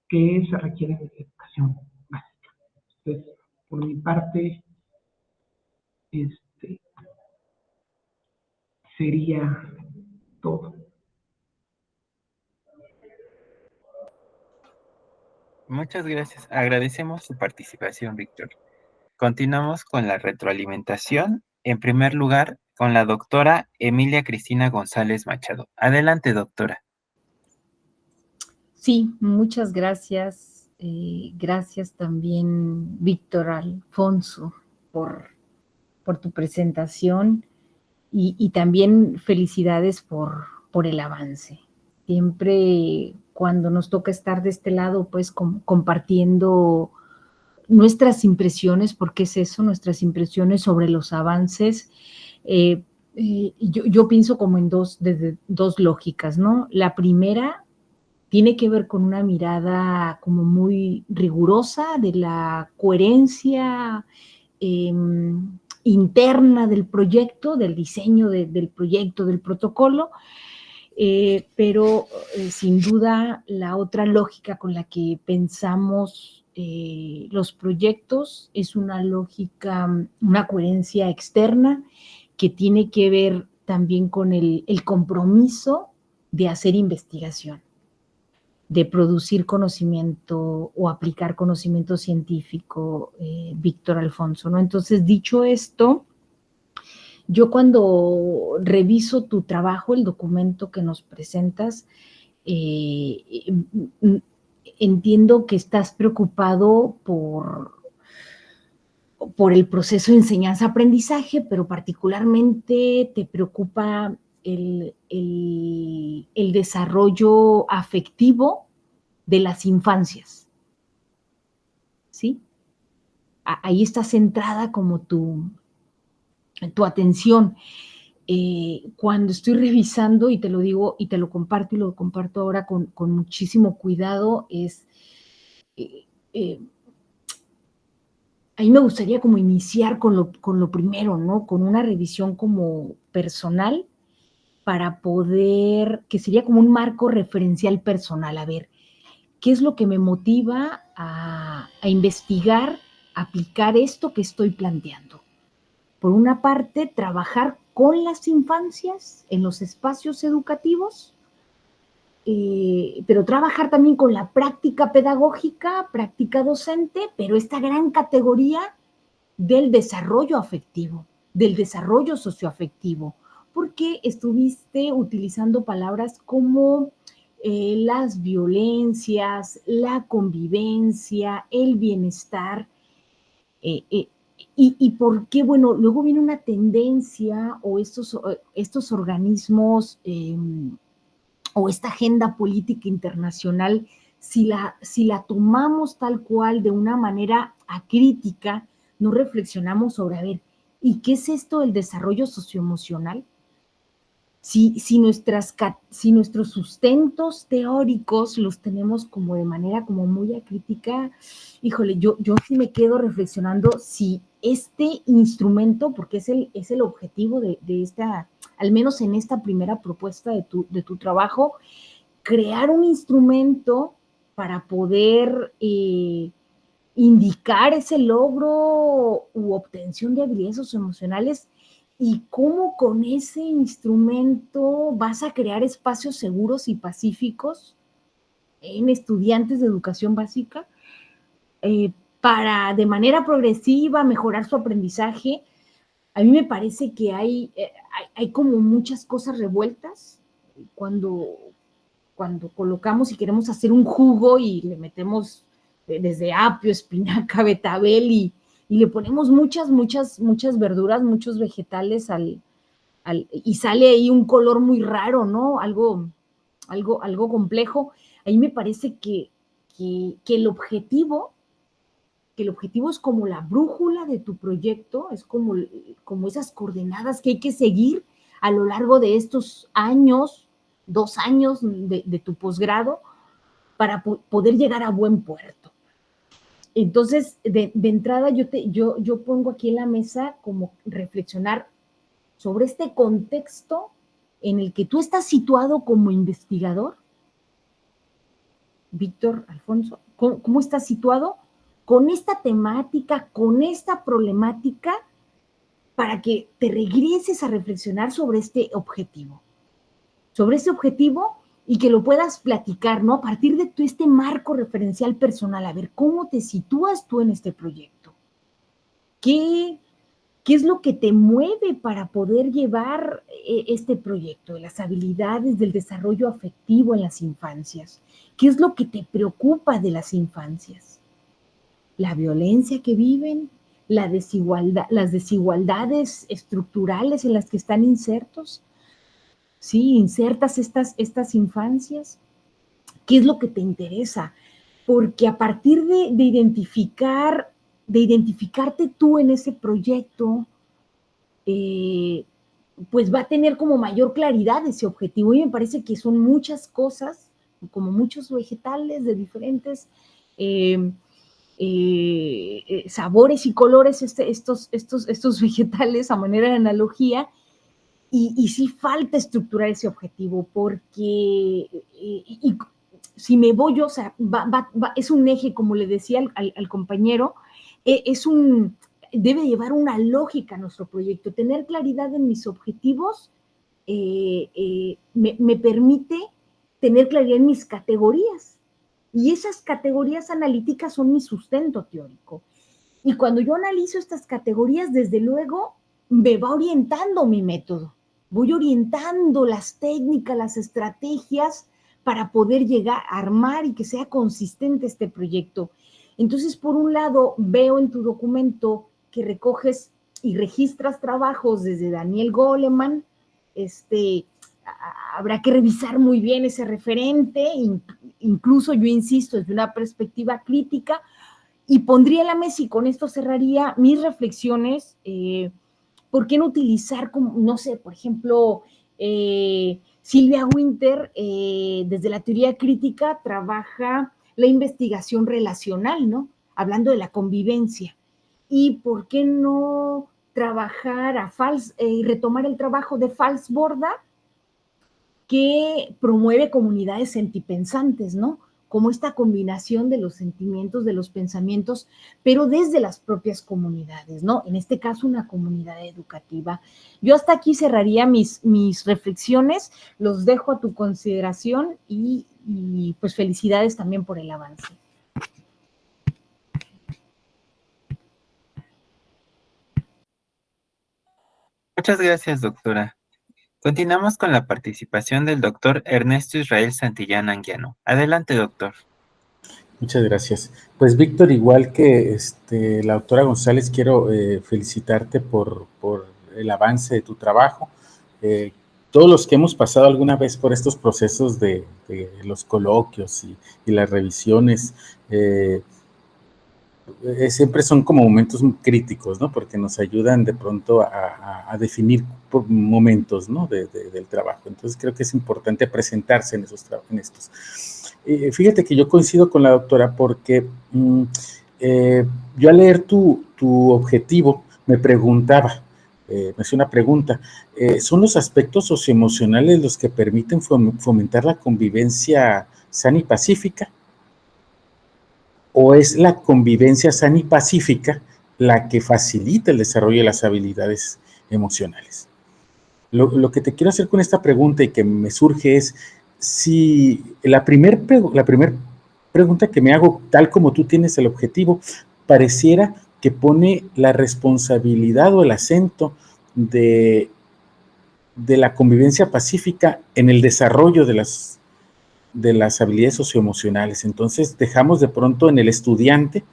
que se requieren en la educación básica. Entonces, por mi parte, sería todo. Muchas gracias. Agradecemos su participación, Víctor. Continuamos con la retroalimentación. En primer lugar, con la doctora Emilia Cristina González Machado. Adelante, doctora. Sí, muchas gracias. Gracias también, Víctor Alfonso, por tu presentación y también felicidades por el avance. Siempre cuando nos toca estar de este lado, pues compartiendo nuestras impresiones, porque es eso, nuestras impresiones sobre los avances, Yo pienso como en desde dos lógicas, ¿no? La primera tiene que ver con una mirada como muy rigurosa de la coherencia interna del proyecto, del diseño del proyecto, del protocolo, pero sin duda la otra lógica con la que pensamos los proyectos es una lógica, una coherencia externa que tiene que ver también con el compromiso de hacer investigación, de producir conocimiento o aplicar conocimiento científico, Víctor Alfonso, ¿no? Entonces, dicho esto, yo cuando reviso tu trabajo, el documento que nos presentas, entiendo que estás preocupado por el proceso de enseñanza-aprendizaje, pero particularmente te preocupa el desarrollo afectivo de las infancias, ¿sí? Ahí está centrada como tu atención. Cuando estoy revisando, y te lo digo, y te lo comparto, y lo comparto ahora con muchísimo cuidado, a mí me gustaría como iniciar con lo primero, ¿no? Con una revisión como personal para poder, que sería como un marco referencial personal, a ver, ¿qué es lo que me motiva a investigar, aplicar esto que estoy planteando? Por una parte, trabajar con las infancias en los espacios educativos, pero trabajar también con la práctica pedagógica, práctica docente, pero esta gran categoría del desarrollo afectivo, del desarrollo socioafectivo, porque estuviste utilizando palabras como las violencias, la convivencia, el bienestar, y por qué, bueno, luego viene una tendencia o estos organismos o esta agenda política internacional, si la tomamos tal cual de una manera acrítica, no reflexionamos sobre, a ver, ¿y qué es esto del desarrollo socioemocional? Si nuestros sustentos teóricos los tenemos como de manera como muy acrítica, híjole, yo sí me quedo reflexionando si este instrumento, porque es el objetivo de esta, al menos en esta primera propuesta de tu trabajo, crear un instrumento para poder indicar ese logro u obtención de habilidades socioemocionales y cómo con ese instrumento vas a crear espacios seguros y pacíficos en estudiantes de educación básica para de manera progresiva mejorar su aprendizaje. A mí me parece que hay como muchas cosas revueltas cuando colocamos y queremos hacer un jugo y le metemos desde apio, espinaca, betabel y le ponemos muchas verduras, muchos vegetales y sale ahí un color muy raro, ¿no? Algo complejo. Ahí me parece que el objetivo es como la brújula de tu proyecto, es como esas coordenadas que hay que seguir a lo largo de estos años, 2 años de tu posgrado, para poder llegar a buen puerto. Entonces, de entrada, yo pongo aquí en la mesa como reflexionar sobre este contexto en el que tú estás situado como investigador, Víctor Alfonso, ¿cómo estás situado con esta temática, con esta problemática, para que te regreses a reflexionar sobre este objetivo y que lo puedas platicar, ¿no? A partir de este marco referencial personal, a ver, ¿cómo te sitúas tú en este proyecto? ¿Qué es lo que te mueve para poder llevar este proyecto de las habilidades del desarrollo afectivo en las infancias? ¿Qué es lo que te preocupa de las infancias? ¿La violencia que viven? ¿Las desigualdades estructurales en las que están insertas estas infancias? ¿Qué es lo que te interesa? Porque a partir de identificarte tú en ese proyecto, pues va a tener como mayor claridad ese objetivo. Y me parece que son muchas cosas, como muchos vegetales de diferentes sabores y colores, estos vegetales a manera de analogía, y sí falta estructurar ese objetivo, porque si me voy yo, o sea, es un eje, como le decía al compañero, debe llevar una lógica a nuestro proyecto. Tener claridad en mis objetivos me permite tener claridad en mis categorías. Y esas categorías analíticas son mi sustento teórico. Y cuando yo analizo estas categorías, desde luego, me va orientando mi método. Voy orientando las técnicas, las estrategias para poder llegar a armar y que sea consistente este proyecto. Entonces, por un lado, veo en tu documento que recoges y registras trabajos desde Daniel Goleman. Habrá que revisar muy bien ese referente, incluso yo insisto, desde una perspectiva crítica, y pondría en la mesa, y con esto cerraría mis reflexiones, ¿por qué no utilizar, como, no sé, por ejemplo, Silvia Winter, desde la teoría crítica, trabaja la investigación relacional, ¿no? Hablando de la convivencia. ¿Y por qué no trabajar y retomar el trabajo de Falsborda, que promueve comunidades sentipensantes, ¿no? Como esta combinación de los sentimientos, de los pensamientos, pero desde las propias comunidades, ¿no? En este caso, una comunidad educativa. Yo hasta aquí cerraría mis reflexiones, los dejo a tu consideración y pues felicidades también por el avance. Muchas gracias, doctora. Continuamos con la participación del doctor Ernesto Israel Santillán Anguiano. Adelante, doctor. Muchas gracias. Pues Víctor, igual que la doctora González, quiero felicitarte por el avance de tu trabajo. Todos los que hemos pasado alguna vez por estos procesos de los coloquios y las revisiones, siempre son como momentos críticos, ¿no? Porque nos ayudan de pronto a definir momentos, ¿no? del trabajo. Entonces creo que es importante presentarse en estos. Fíjate que yo coincido con la doctora porque yo al leer tu objetivo me preguntaba, me hacía una pregunta, ¿son los aspectos socioemocionales los que permiten fomentar la convivencia sana y pacífica? ¿O es la convivencia sana y pacífica la que facilita el desarrollo de las habilidades emocionales? Lo que te quiero hacer con esta pregunta y que me surge es, si la primera pregunta que me hago, tal como tú tienes el objetivo, pareciera que pone la responsabilidad o el acento de la convivencia pacífica en el desarrollo de las habilidades socioemocionales. Entonces dejamos de pronto en el estudiante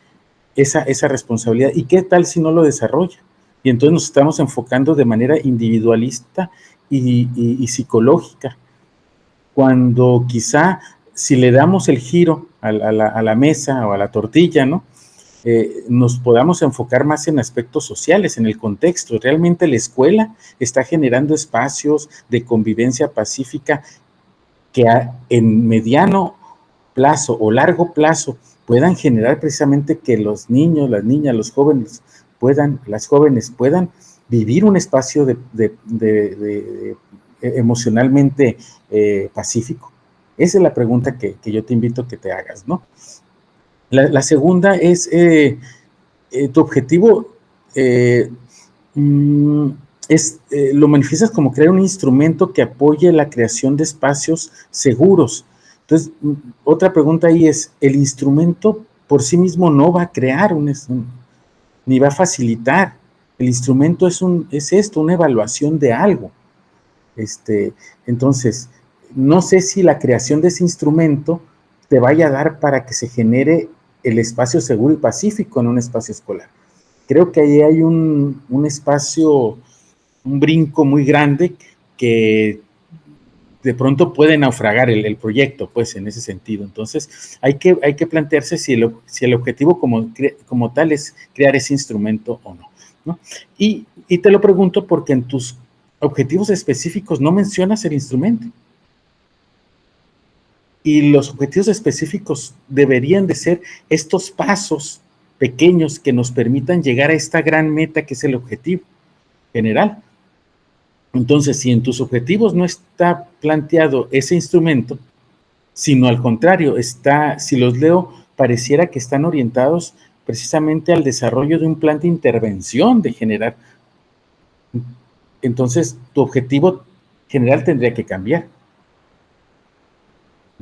esa responsabilidad. ¿Y qué tal si no lo desarrolla? Y entonces nos estamos enfocando de manera individualista y psicológica, cuando quizá si le damos el giro a la mesa o a la tortilla, ¿no? Nos podamos enfocar más en aspectos sociales, en el contexto. Realmente la escuela está generando espacios de convivencia pacífica que en mediano plazo o largo plazo puedan generar precisamente que los niños, las niñas, los jóvenes las jóvenes puedan vivir un espacio emocionalmente pacífico. Esa es la pregunta que yo te invito a que te hagas, ¿no? La segunda es, tu objetivo lo manifiestas como crear un instrumento que apoye la creación de espacios seguros. Entonces, otra pregunta ahí es, ¿el instrumento por sí mismo no va a crear ni va a facilitar? El instrumento es esto, una evaluación de algo. Entonces, no sé si la creación de ese instrumento te vaya a dar para que se genere el espacio seguro y pacífico en un espacio escolar. Creo que ahí hay un espacio, un brinco muy grande que de pronto puede naufragar el proyecto, pues, en ese sentido. Entonces, hay que plantearse si el objetivo como tal es crear ese instrumento o no, ¿no? Y te lo pregunto porque objetivos específicos no mencionas el instrumento. Y los objetivos específicos deberían de ser estos pasos pequeños que nos permitan llegar a esta gran meta que es el objetivo general. Entonces, si en tus objetivos no está planteado ese instrumento, sino al contrario, si los leo, pareciera que están orientados precisamente al desarrollo de un plan de intervención de generar. Entonces, tu objetivo general tendría que cambiar.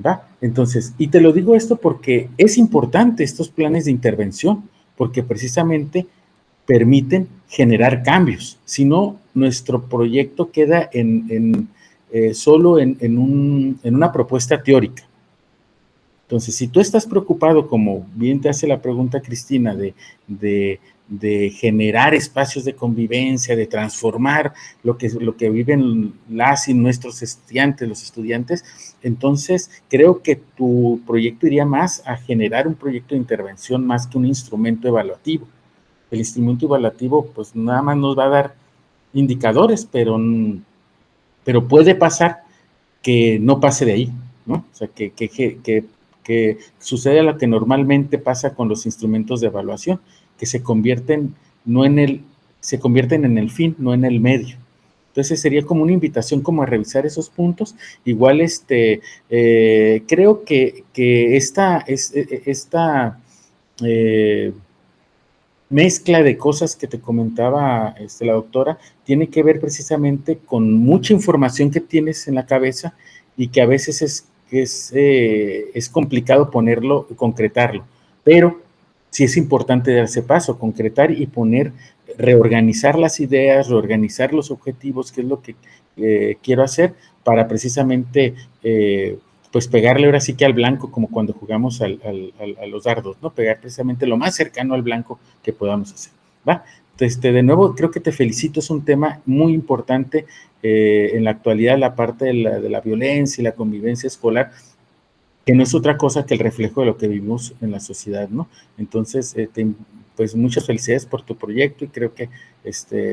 ¿Va? Entonces, y te lo digo esto porque es importante estos planes de intervención, porque precisamente permiten generar cambios. Si no, nuestro proyecto queda solo en una propuesta teórica. Entonces, si tú estás preocupado, como bien te hace la pregunta Cristina, de generar espacios de convivencia, de transformar lo que viven las y nuestros estudiantes, los estudiantes, entonces creo que tu proyecto iría más a generar un proyecto de intervención más que un instrumento evaluativo. El instrumento evaluativo, pues nada más nos va a dar indicadores, pero puede pasar que no pase de ahí, ¿no? O sea, que sucede lo que normalmente pasa con los instrumentos de evaluación, que se convierten en el fin, no en el medio. Entonces sería como una invitación como a revisar esos puntos. Igual creo que esta mezcla de cosas que te comentaba la doctora tiene que ver precisamente con mucha información que tienes en la cabeza y que a veces es complicado concretarlo, pero sí es importante darse paso, concretar y reorganizar las ideas, reorganizar los objetivos, que es lo que quiero hacer para precisamente pues pegarle ahora sí que al blanco, como cuando jugamos a los dardos, ¿no? Pegar precisamente lo más cercano al blanco que podamos hacer, ¿va? Entonces, de nuevo, creo que te felicito, es un tema muy importante en la actualidad, la parte de la violencia y la convivencia escolar, que no es otra cosa que el reflejo de lo que vivimos en la sociedad, ¿no? Entonces, pues muchas felicidades por tu proyecto y creo que,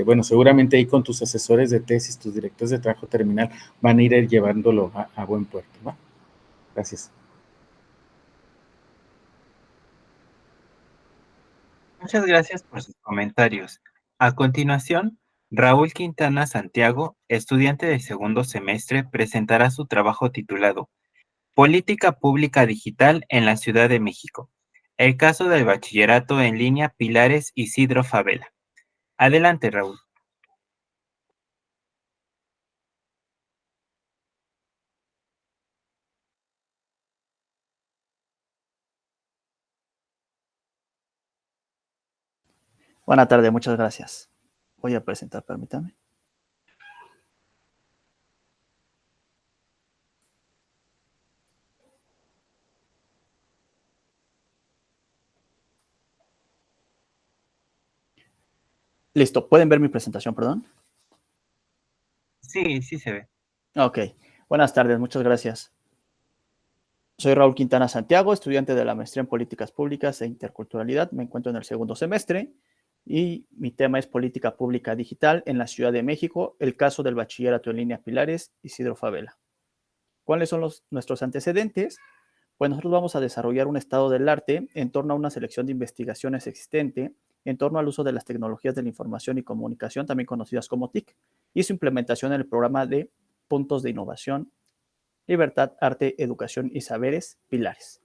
bueno, seguramente ahí con tus asesores de tesis, tus directores de trabajo terminal, van a ir llevándolo a buen puerto, ¿va? Gracias. Muchas gracias por sus comentarios. A continuación, Raúl Quintana Santiago, estudiante de segundo semestre, presentará su trabajo titulado Política Pública Digital en la Ciudad de México. El caso del bachillerato en línea Pilares Isidro Fabela. Adelante, Raúl. Buenas tardes, muchas gracias. Voy a presentar, permítame. Listo, ¿pueden ver mi presentación, perdón? Sí, sí se ve. Ok, buenas tardes, muchas gracias. Soy Raúl Quintana Santiago, estudiante de la maestría en Políticas Públicas e Interculturalidad. Me encuentro en el segundo semestre y mi tema es Política Pública Digital en la Ciudad de México, el caso del bachillerato en línea Pilares Isidro Fabela. ¿Cuáles son nuestros antecedentes? Pues nosotros vamos a desarrollar un estado del arte en torno a una selección de investigaciones existente en torno al uso de las tecnologías de la información y comunicación, también conocidas como TIC, y su implementación en el programa de puntos de innovación, libertad, arte, educación y saberes, pilares.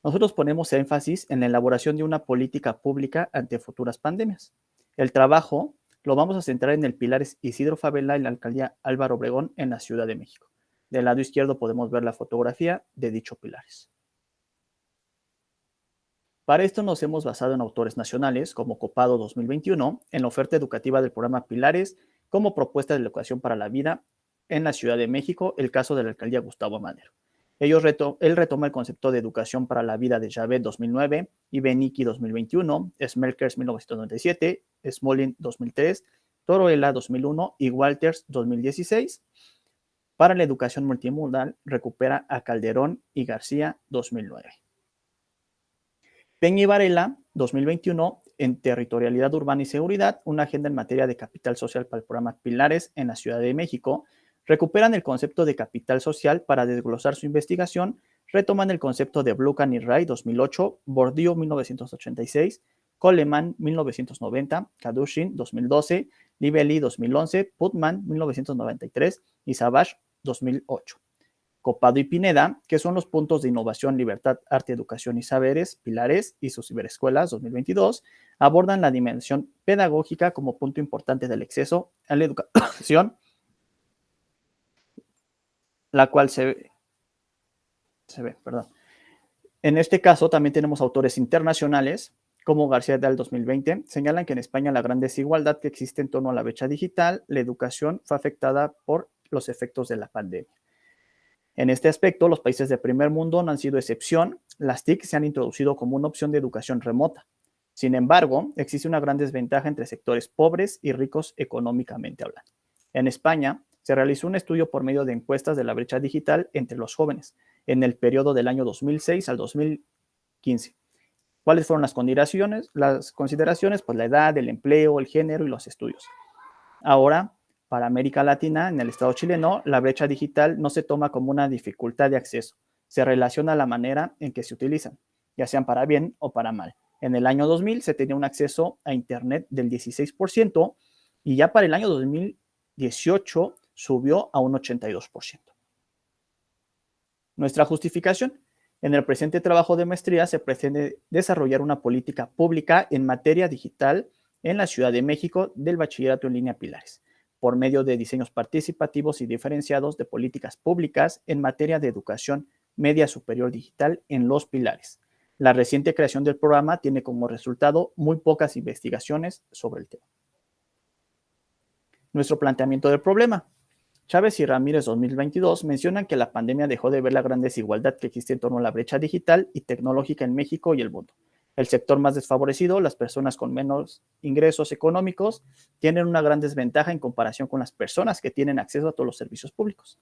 Nosotros ponemos énfasis en la elaboración de una política pública ante futuras pandemias. El trabajo lo vamos a centrar en el Pilares Isidro Fabela en la alcaldía Álvaro Obregón en la Ciudad de México. Del lado izquierdo podemos ver la fotografía de dicho Pilares. Para esto nos hemos basado en autores nacionales como Copado 2021, en la oferta educativa del programa Pilares como propuesta de la educación para la vida en la Ciudad de México, el caso de la alcaldía Gustavo Amadero. Él retoma el concepto de educación para la vida de Javet 2009, Ibeniki 2021, Smelkers 1997, Smolin 2003, Toroela 2001 y Walters 2016. Para la educación multimodal recupera a Calderón y García 2009. Peña y Varela, 2021, en territorialidad urbana y seguridad, una agenda en materia de capital social para el programa Pilares en la Ciudad de México. Recuperan el concepto de capital social para desglosar su investigación, retoman el concepto de Blucan y Ray 2008, Bourdieu 1986, Coleman 1990, Kadushin 2012, Livelli 2011, Putman 1993 y Savage 2008. Copado y Pineda, que son los puntos de innovación, libertad, arte, educación y saberes, Pilares y sus ciberescuelas 2022, abordan la dimensión pedagógica como punto importante del acceso a la educación, la cual se ve. En este caso también tenemos autores internacionales, como García del 2020, señalan que en España la gran desigualdad que existe en torno a la brecha digital, la educación fue afectada por los efectos de la pandemia. En este aspecto, los países de primer mundo no han sido excepción. Las TIC se han introducido como una opción de educación remota. Sin embargo, existe una gran desventaja entre sectores pobres y ricos económicamente hablando. En España, se realizó un estudio por medio de encuestas de la brecha digital entre los jóvenes en el periodo del año 2006 al 2015. ¿Cuáles fueron las consideraciones? Pues la edad, el empleo, el género y los estudios. Ahora, para América Latina, en el Estado chileno, la brecha digital no se toma como una dificultad de acceso, se relaciona a la manera en que se utilizan, ya sean para bien o para mal. En el año 2000 se tenía un acceso a Internet del 16% y ya para el año 2018 subió a un 82%. Nuestra justificación. En el presente trabajo de maestría se pretende desarrollar una política pública en materia digital en la Ciudad de México del bachillerato en línea Pilares, por medio de diseños participativos y diferenciados de políticas públicas en materia de educación media superior digital en los Pilares. La reciente creación del programa tiene como resultado muy pocas investigaciones sobre el tema. Nuestro planteamiento del problema. Chávez y Ramírez 2022 mencionan que la pandemia dejó de ver la gran desigualdad que existe en torno a la brecha digital y tecnológica en México y el mundo. El sector más desfavorecido, las personas con menos ingresos económicos, tienen una gran desventaja en comparación con las personas que tienen acceso a todos los servicios públicos.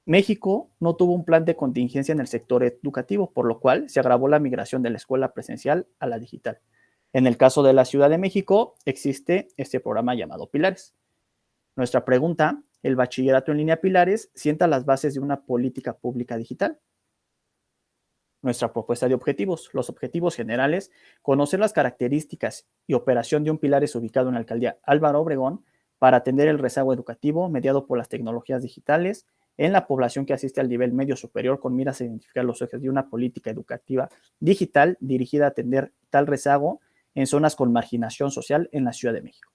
México no tuvo un plan de contingencia en el sector educativo, por lo cual se agravó la migración de la escuela presencial a la digital. En el caso de la Ciudad de México, existe este programa llamado Pilares. Nuestra pregunta, ¿el bachillerato en línea Pilares sienta las bases de una política pública digital? Nuestra propuesta de objetivos. Los objetivos generales, conocer las características y operación de un Pilares ubicado en la alcaldía Álvaro Obregón para atender el rezago educativo mediado por las tecnologías digitales en la población que asiste al nivel medio superior con miras a identificar los ejes de una política educativa digital dirigida a atender tal rezago en zonas con marginación social en la Ciudad de México.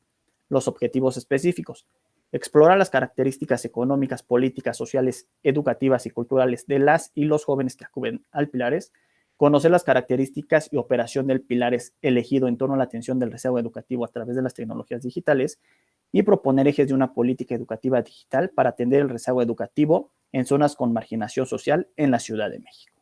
Los objetivos específicos. Explorar las características económicas, políticas, sociales, educativas y culturales de las y los jóvenes que acuden al Pilares, conocer las características y operación del Pilares elegido en torno a la atención del rezago educativo a través de las tecnologías digitales y proponer ejes de una política educativa digital para atender el rezago educativo en zonas con marginación social en la Ciudad de México.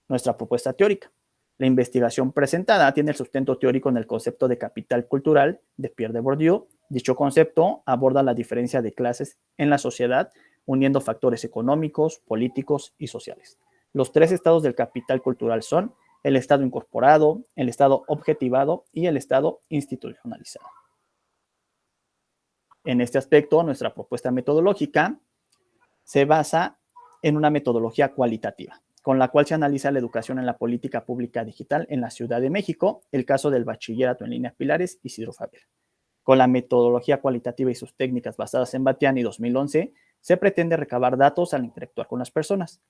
Nuestra propuesta teórica. La investigación presentada tiene el sustento teórico en el concepto de capital cultural de Pierre de Bourdieu. Dicho concepto aborda la diferencia de clases en la sociedad, uniendo factores económicos, políticos y sociales. Los tres estados del capital cultural son el estado incorporado, el estado objetivado y el estado institucionalizado. En este aspecto, nuestra propuesta metodológica se basa en una metodología cualitativa, con la cual se analiza la educación en la política pública digital en la Ciudad de México, el caso del bachillerato en línea Pilares y Isidro Fabela. Con la metodología cualitativa y sus técnicas basadas en Batiani 2011, se pretende recabar datos al interactuar con las personas.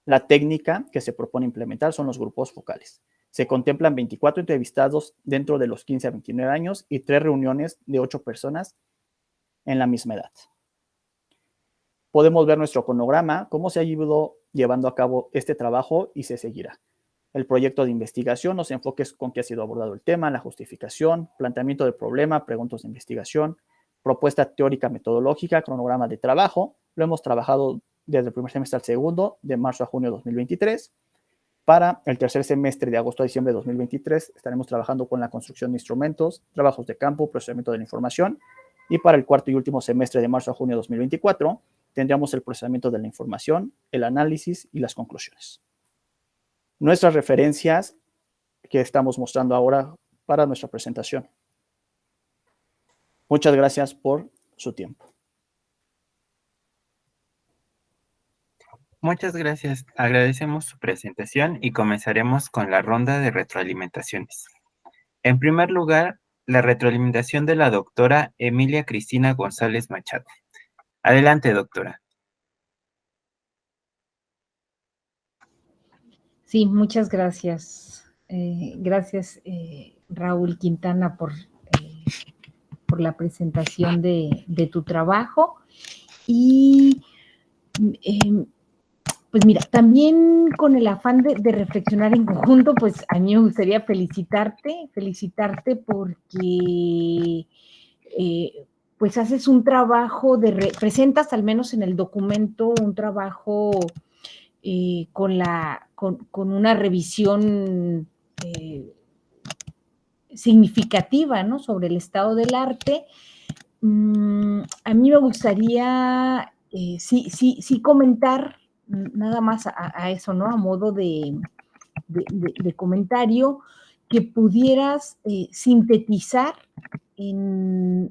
La técnica que se propone implementar son los grupos focales. Se contemplan 24 entrevistados dentro de los 15 a 29 años y 3 reuniones de 8 personas en la misma edad. Podemos ver nuestro cronograma, cómo se ha ido llevando a cabo este trabajo y se seguirá. El proyecto de investigación, los enfoques con que ha sido abordado el tema, la justificación, planteamiento del problema, preguntas de investigación, propuesta teórica metodológica, cronograma de trabajo. Lo hemos trabajado desde el primer semestre al segundo, de marzo a junio de 2023. Para el tercer semestre, de agosto a diciembre de 2023, estaremos trabajando con la construcción de instrumentos, trabajos de campo, procesamiento de la información. Y para el cuarto y último semestre, de marzo a junio de 2024, tendríamos el procesamiento de la información, el análisis y las conclusiones. Nuestras referencias que estamos mostrando ahora para nuestra presentación. Muchas gracias por su tiempo. Muchas gracias. Agradecemos su presentación y comenzaremos con la ronda de retroalimentaciones. En primer lugar, la retroalimentación de la doctora Emilia Cristina González Machado. Adelante, doctora. Sí, muchas gracias. Gracias, Raúl Quintana, por la presentación de tu trabajo. Y pues mira, también con el afán de reflexionar en conjunto, pues a mí me gustaría felicitarte porque pues haces un trabajo presentas al menos en el documento un trabajo con una revisión significativa, ¿no?, sobre el estado del arte. A mí me gustaría sí comentar nada más a eso, ¿no?, a modo de comentario, que pudieras sintetizar en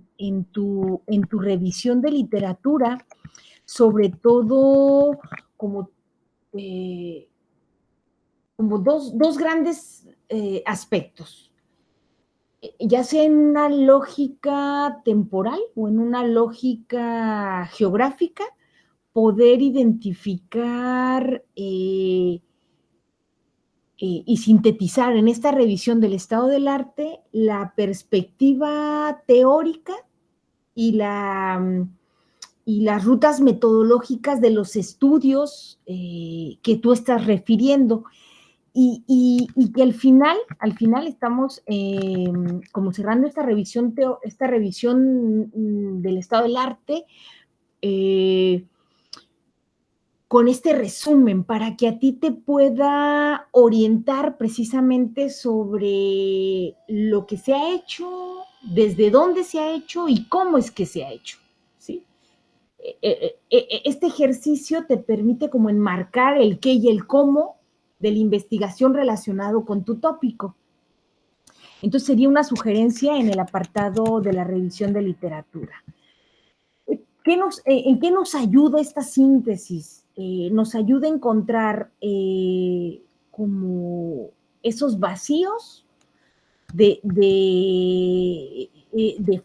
tu revisión de literatura, sobre todo como dos grandes aspectos, ya sea en una lógica temporal o en una lógica geográfica, poder identificar y sintetizar en esta revisión del estado del arte la perspectiva teórica y las rutas metodológicas de los estudios que tú estás refiriendo. Y que al final estamos como cerrando esta revisión del estado del arte con este resumen para que a ti te pueda orientar precisamente sobre lo que se ha hecho, desde dónde se ha hecho y cómo es que se ha hecho, ¿sí? Este ejercicio te permite como enmarcar el qué y el cómo de la investigación relacionado con tu tópico. Entonces sería una sugerencia en el apartado de la revisión de literatura. ¿En qué nos ayuda esta síntesis? Nos ayuda a encontrar como esos vacíos de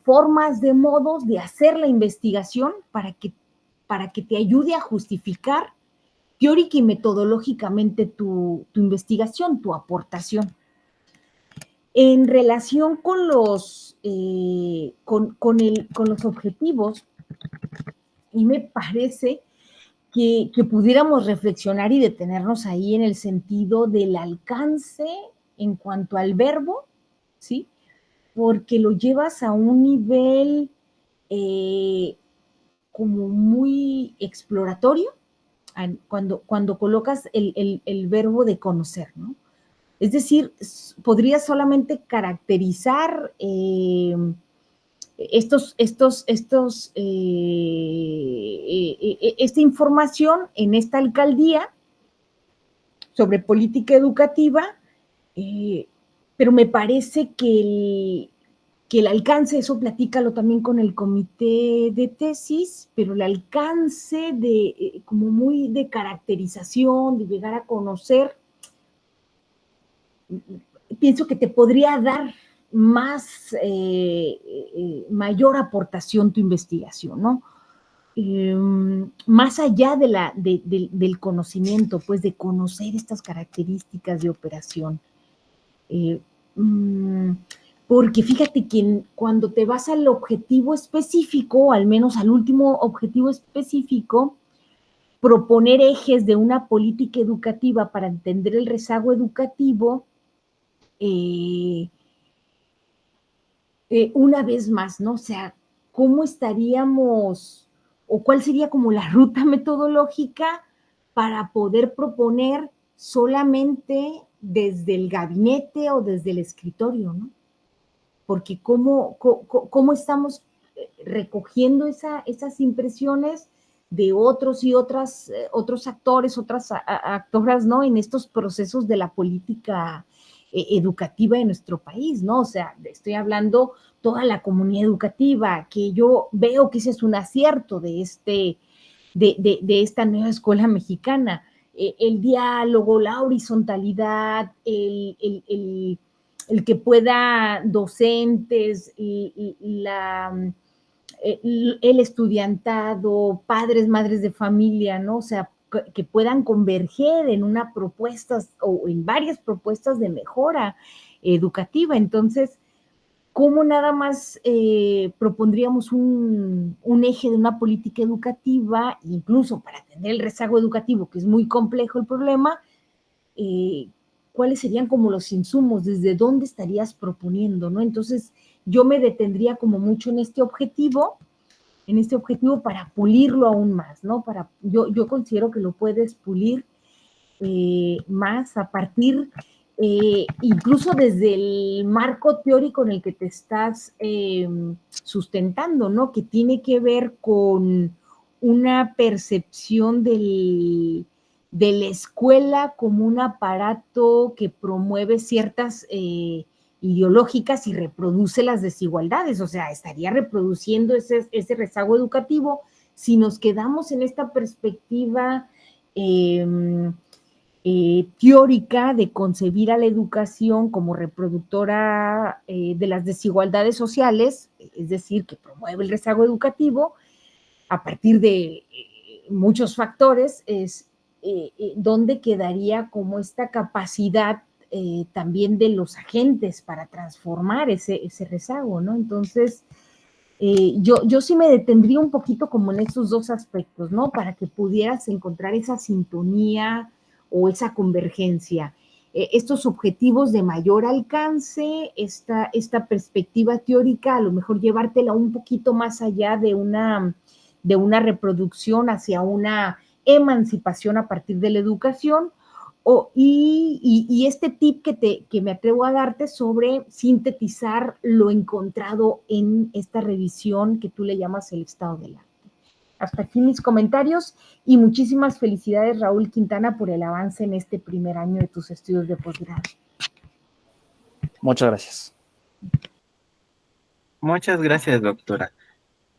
formas, de modos de hacer la investigación para que te ayude a justificar teórica y metodológicamente tu investigación, tu aportación. En relación con los objetivos, y me parece que pudiéramos reflexionar y detenernos ahí en el sentido del alcance en cuanto al verbo, ¿sí? Porque lo llevas a un nivel como muy exploratorio cuando colocas el verbo de conocer, ¿no? Es decir, podría solamente caracterizar esta información en esta alcaldía sobre política educativa, pero me parece que el alcance, eso platícalo también con el comité de tesis, pero el alcance como muy de caracterización, de llegar a conocer, pienso que te podría dar mayor aportación tu investigación, ¿no? Más allá del conocimiento, pues de conocer estas características de operación. Porque fíjate que cuando te vas al objetivo específico, al menos al último objetivo específico, proponer ejes de una política educativa para entender el rezago educativo, una vez más, ¿no? O sea, ¿cómo estaríamos o cuál sería como la ruta metodológica para poder proponer solamente desde el gabinete o desde el escritorio, ¿no? Porque cómo estamos recogiendo esas impresiones de otros y otros actores, otras actoras, ¿no?, en estos procesos de la política educativa de nuestro país, ¿no? O sea, estoy hablando toda la comunidad educativa, que yo veo que ese es un acierto de esta nueva escuela mexicana. El diálogo, la horizontalidad, el que pueda docentes, el estudiantado, padres, madres de familia, ¿no? O sea, que puedan converger en una propuesta o en varias propuestas de mejora educativa. Entonces, ¿cómo nada más propondríamos un eje de una política educativa, incluso para atender el rezago educativo, que es muy complejo el problema? ¿Cuáles serían como los insumos? ¿Desde dónde estarías proponiendo, no? Entonces, yo me detendría como mucho en este objetivo para pulirlo aún más, ¿no? Yo considero que lo puedes pulir más a partir, incluso desde el marco teórico en el que te estás sustentando, ¿no? Que tiene que ver con una percepción de la escuela como un aparato que promueve ciertas ideológicas y reproduce las desigualdades, o sea, estaría reproduciendo ese rezago educativo si nos quedamos en esta perspectiva teórica de concebir a la educación como reproductora de las desigualdades sociales, es decir, que promueve el rezago educativo a partir de muchos factores, es donde quedaría como esta capacidad también de los agentes para transformar ese rezago, ¿no? Entonces, yo sí me detendría un poquito como en esos dos aspectos, ¿no? Para que pudieras encontrar esa sintonía o esa convergencia. Estos objetivos de mayor alcance, esta perspectiva teórica, a lo mejor llevártela un poquito más allá de una reproducción hacia una emancipación a partir de la educación, y este tip que me atrevo a darte sobre sintetizar lo encontrado en esta revisión que tú le llamas el estado del arte. Hasta aquí mis comentarios y muchísimas felicidades, Raúl Quintana, por el avance en este primer año de tus estudios de posgrado. Muchas gracias. Muchas gracias, doctora.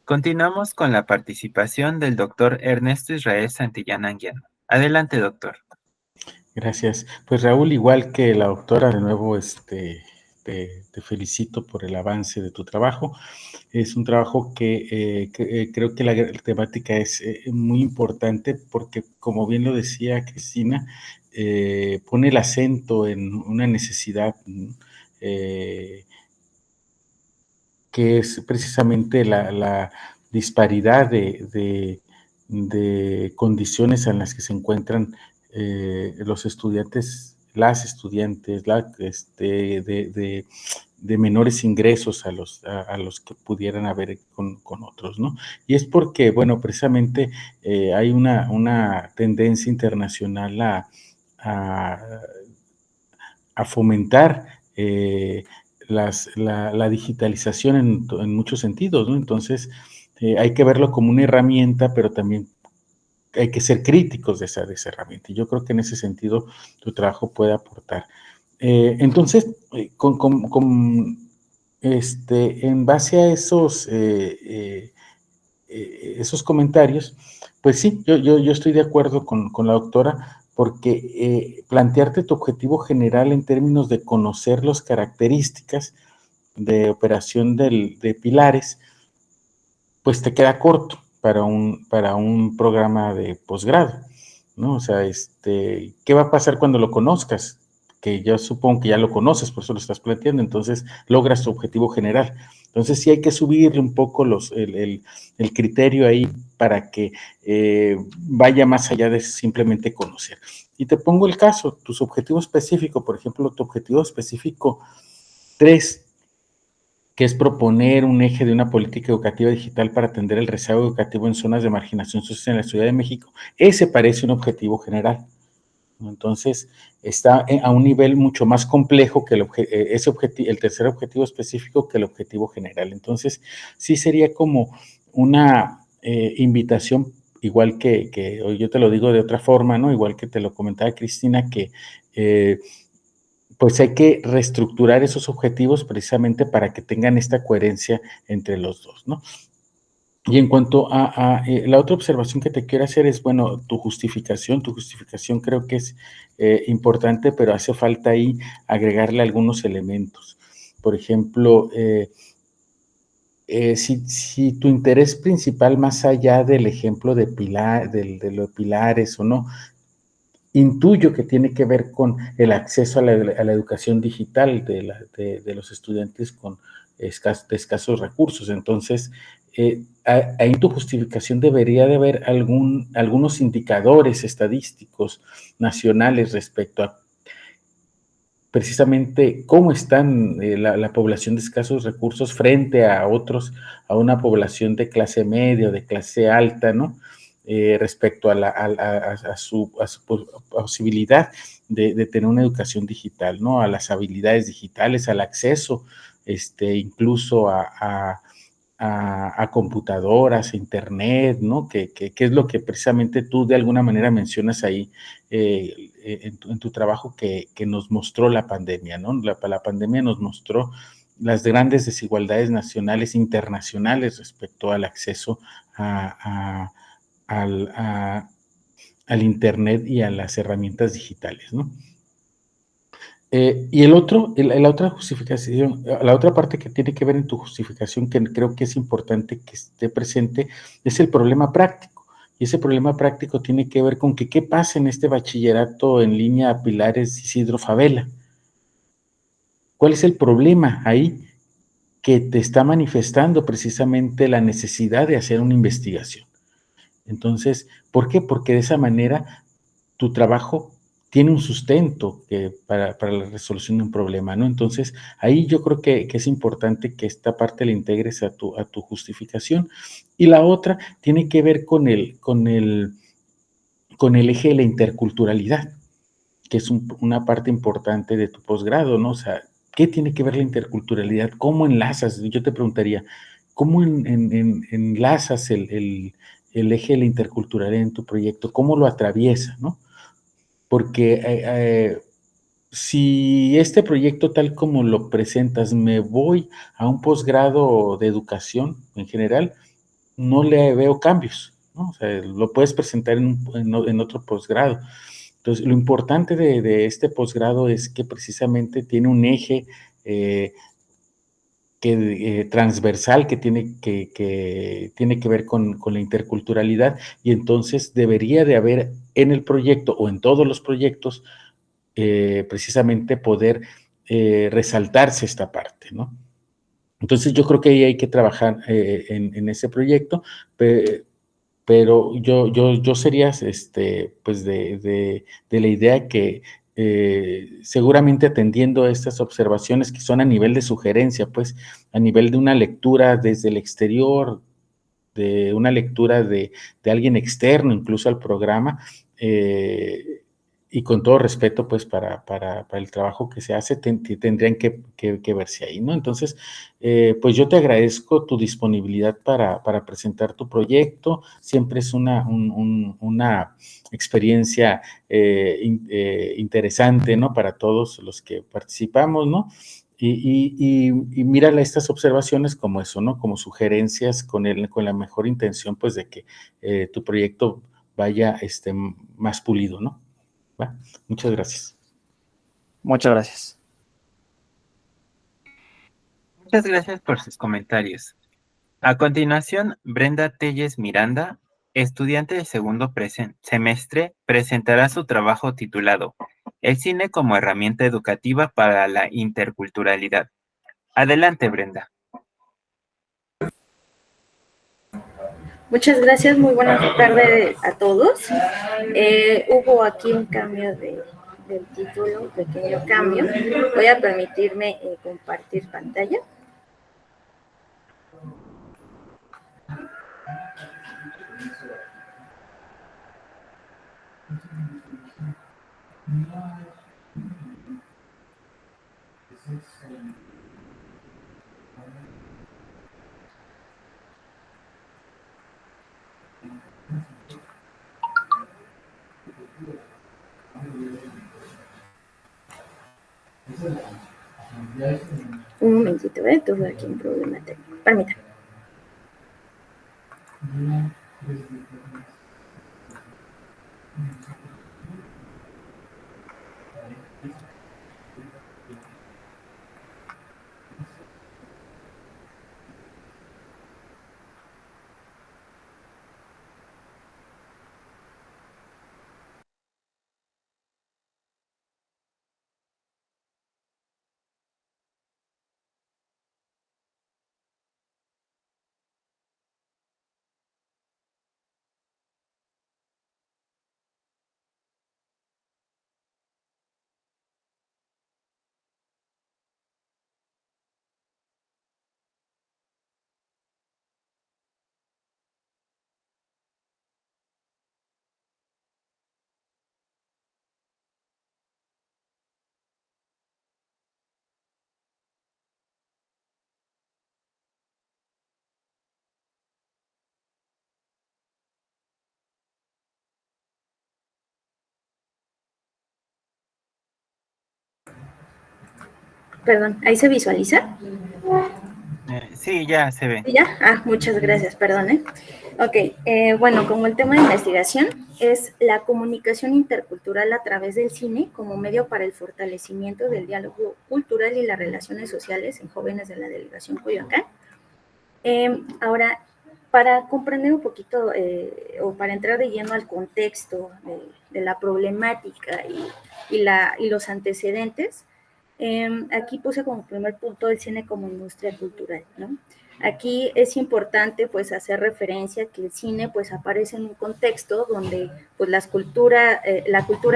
Continuamos con la participación del doctor Ernesto Israel Santillán Anguiano. Adelante, doctor. Gracias. Pues Raúl, igual que la doctora, de nuevo te felicito por el avance de tu trabajo. Es un trabajo que creo que la temática es muy importante porque, como bien lo decía Cristina, pone el acento en una necesidad que es precisamente la disparidad de condiciones en las que se encuentran los estudiantes, las estudiantes, de menores ingresos a los que pudieran haber con otros, ¿no? Y es porque, bueno, precisamente hay una tendencia internacional a fomentar la digitalización en muchos sentidos, ¿no? Entonces, hay que verlo como una herramienta, pero también hay que ser críticos de esa herramienta. Y yo creo que en ese sentido tu trabajo puede aportar. Entonces, en base a esos comentarios, pues sí, yo estoy de acuerdo con la doctora, porque plantearte tu objetivo general en términos de conocer las características de operación de pilares, pues te queda corto para un programa de posgrado, ¿no? O sea, ¿qué va a pasar cuando lo conozcas? Que yo supongo que ya lo conoces, por eso lo estás planteando, entonces logras tu objetivo general. Entonces sí hay que subirle un poco el criterio ahí para que vaya más allá de simplemente conocer. Y te pongo el caso, tus objetivos específicos, por ejemplo, tu objetivo específico 3, que es proponer un eje de una política educativa digital para atender el rezago educativo en zonas de marginación social en la Ciudad de México. Ese parece un objetivo general. Entonces, está a un nivel mucho más complejo que el tercer objetivo específico que el objetivo general. Entonces, sí sería como una invitación, igual que yo te lo digo de otra forma, ¿no? Igual que te lo comentaba Cristina, que pues hay que reestructurar esos objetivos precisamente para que tengan esta coherencia entre los dos, ¿no? Y en cuanto a la otra observación que te quiero hacer es, bueno, tu justificación creo que es importante, pero hace falta ahí agregarle algunos elementos. Por ejemplo, si tu interés principal, más allá del ejemplo de los pilares o no, intuyo que tiene que ver con el acceso a la educación digital de los estudiantes con escasos recursos. Entonces, ahí en tu justificación debería de haber algunos indicadores estadísticos nacionales respecto a precisamente cómo están la población de escasos recursos frente a una población de clase media o de clase alta, ¿no? Respecto a su posibilidad de tener una educación digital, ¿no? A las habilidades digitales, al acceso, incluso a computadoras, a internet, ¿no? Que es lo que precisamente tú de alguna manera mencionas ahí en tu trabajo que nos mostró la pandemia, ¿no? La pandemia nos mostró las grandes desigualdades nacionales, internacionales respecto al acceso al Internet y a las herramientas digitales, ¿no? Y la otra justificación, la otra parte que tiene que ver en tu justificación, que creo que es importante que esté presente, es el problema práctico. Y ese problema práctico tiene que ver con qué pasa en este bachillerato en línea Pilares Isidro Favela. ¿Cuál es el problema ahí que te está manifestando precisamente la necesidad de hacer una investigación? Entonces, ¿por qué? Porque de esa manera tu trabajo tiene un sustento para la resolución de un problema, ¿no? Entonces, ahí yo creo que es importante que esta parte la integres a tu justificación. Y la otra tiene que ver con el eje de la interculturalidad, que es una parte importante de tu posgrado, ¿no? O sea, ¿qué tiene que ver la interculturalidad? ¿Cómo enlazas? Yo te preguntaría, ¿cómo enlazas el eje de la interculturalidad en tu proyecto? ¿Cómo lo atraviesa, no? Porque si este proyecto tal como lo presentas, me voy a un posgrado de educación en general, no le veo cambios, ¿no? O sea, lo puedes presentar en otro posgrado. Entonces, lo importante de este posgrado es que precisamente tiene un eje transversal que tiene que ver con la interculturalidad, y entonces debería de haber en el proyecto o en todos los proyectos precisamente poder resaltarse esta parte, ¿no? Entonces yo creo que ahí hay que trabajar en ese proyecto, pero yo sería pues de la idea que seguramente atendiendo a estas observaciones que son a nivel de sugerencia, pues a nivel de una lectura desde el exterior, de una lectura de alguien externo incluso al programa, y con todo respeto pues para el trabajo que se hace, tendrían que verse ahí, ¿no? Entonces, pues yo te agradezco tu disponibilidad para presentar tu proyecto. Siempre es una experiencia interesante, ¿no? Para todos los que participamos, ¿no? Y mírala estas observaciones como eso, ¿no? Como sugerencias con la mejor intención, pues, de que tu proyecto vaya más pulido, ¿no? ¿Va? Muchas gracias. Muchas gracias. Muchas gracias por sus comentarios. A continuación, Brenda Telles Miranda, estudiante de segundo semestre, presentará su trabajo titulado El cine como herramienta educativa para la interculturalidad. Adelante, Brenda. Muchas gracias, muy buenas tardes a todos. Hubo aquí un cambio del título, un pequeño cambio. Voy a permitirme compartir pantalla. Un momentito, tuve aquí un problema técnico. Permítame. Perdón, ¿ahí se visualiza? Sí, ya se ve. ¿Ya? Muchas gracias, perdón. Ok, bueno, como el tema de investigación es la comunicación intercultural a través del cine como medio para el fortalecimiento del diálogo cultural y las relaciones sociales en jóvenes de la delegación Coyoacán. Ahora, para comprender un poquito o para entrar de lleno al contexto de la problemática y los antecedentes, aquí puse como primer punto el cine como industria cultural, ¿no? Aquí es importante pues hacer referencia que el cine pues aparece en un contexto donde pues la cultura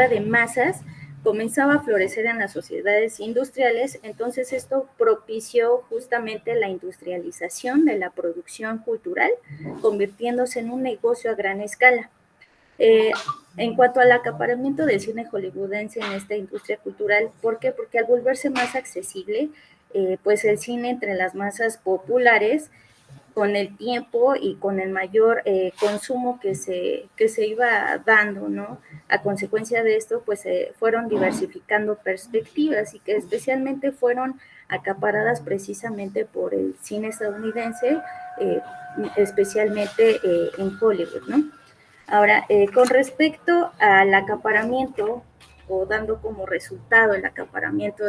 de masas comenzaba a florecer en las sociedades industriales, entonces esto propició justamente la industrialización de la producción cultural, convirtiéndose en un negocio a gran escala. En cuanto al acaparamiento del cine hollywoodense en esta industria cultural, ¿por qué? Porque al volverse más accesible, pues el cine entre las masas populares, con el tiempo y con el mayor consumo que se iba dando, ¿no? A consecuencia de esto, pues fueron diversificando perspectivas y que especialmente fueron acaparadas precisamente por el cine estadounidense, especialmente en Hollywood, ¿no? Ahora, con respecto al acaparamiento, o dando como resultado el acaparamiento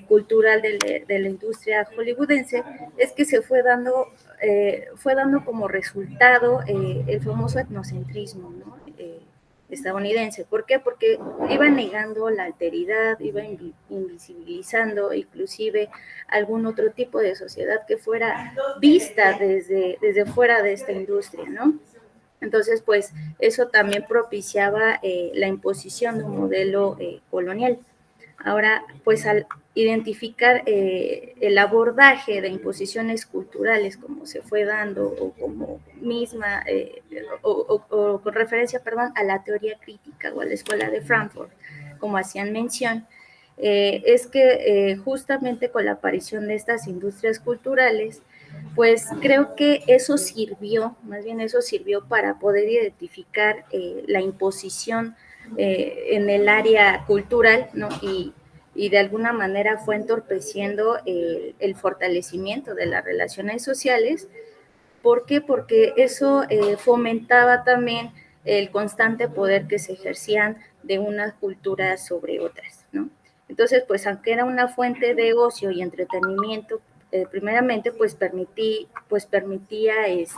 cultural de la industria hollywoodense, es que se fue dando como resultado el famoso etnocentrismo, ¿no? Estadounidense. ¿Por qué? Porque iba negando la alteridad, iba invisibilizando inclusive algún otro tipo de sociedad que fuera vista desde fuera de esta industria, ¿no? Entonces, pues eso también propiciaba la imposición de un modelo colonial. Ahora, pues al identificar el abordaje de imposiciones culturales como se fue dando o como misma, o con referencia, perdón, a la teoría crítica o a la escuela de Frankfurt, como hacían mención, es que justamente con la aparición de estas industrias culturales, pues creo que eso sirvió, más bien eso sirvió para poder identificar la imposición en el área cultural, ¿no? Y de alguna manera fue entorpeciendo el fortalecimiento de las relaciones sociales. ¿Por qué? Porque eso fomentaba también el constante poder que se ejercían de una cultura sobre otras, ¿no? Entonces, pues aunque era una fuente de ocio y entretenimiento, primeramente pues permitía